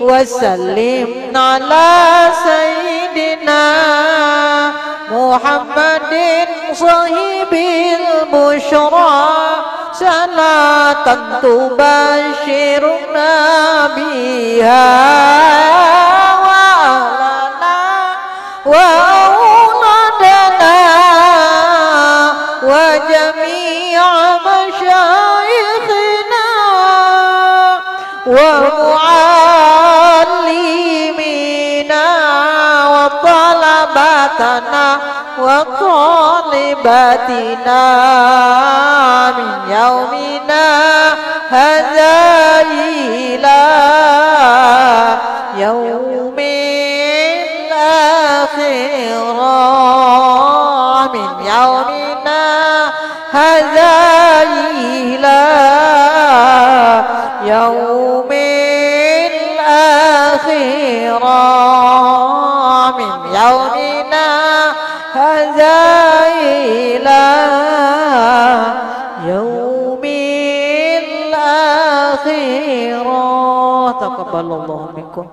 وسلم على سيدنا محمد صاحب البشرى صلاة تبشرنا بها وأهلنا وأولادنا وجميع مشايخنا ومعلمينا وطلباتنا وطالباتنا من يومنا هذا إلى يوم الآخرة من يومنا هذا إلى يوم الآخرة من يومنا هذا إلى يوم الآخرة تقبل الله منكم.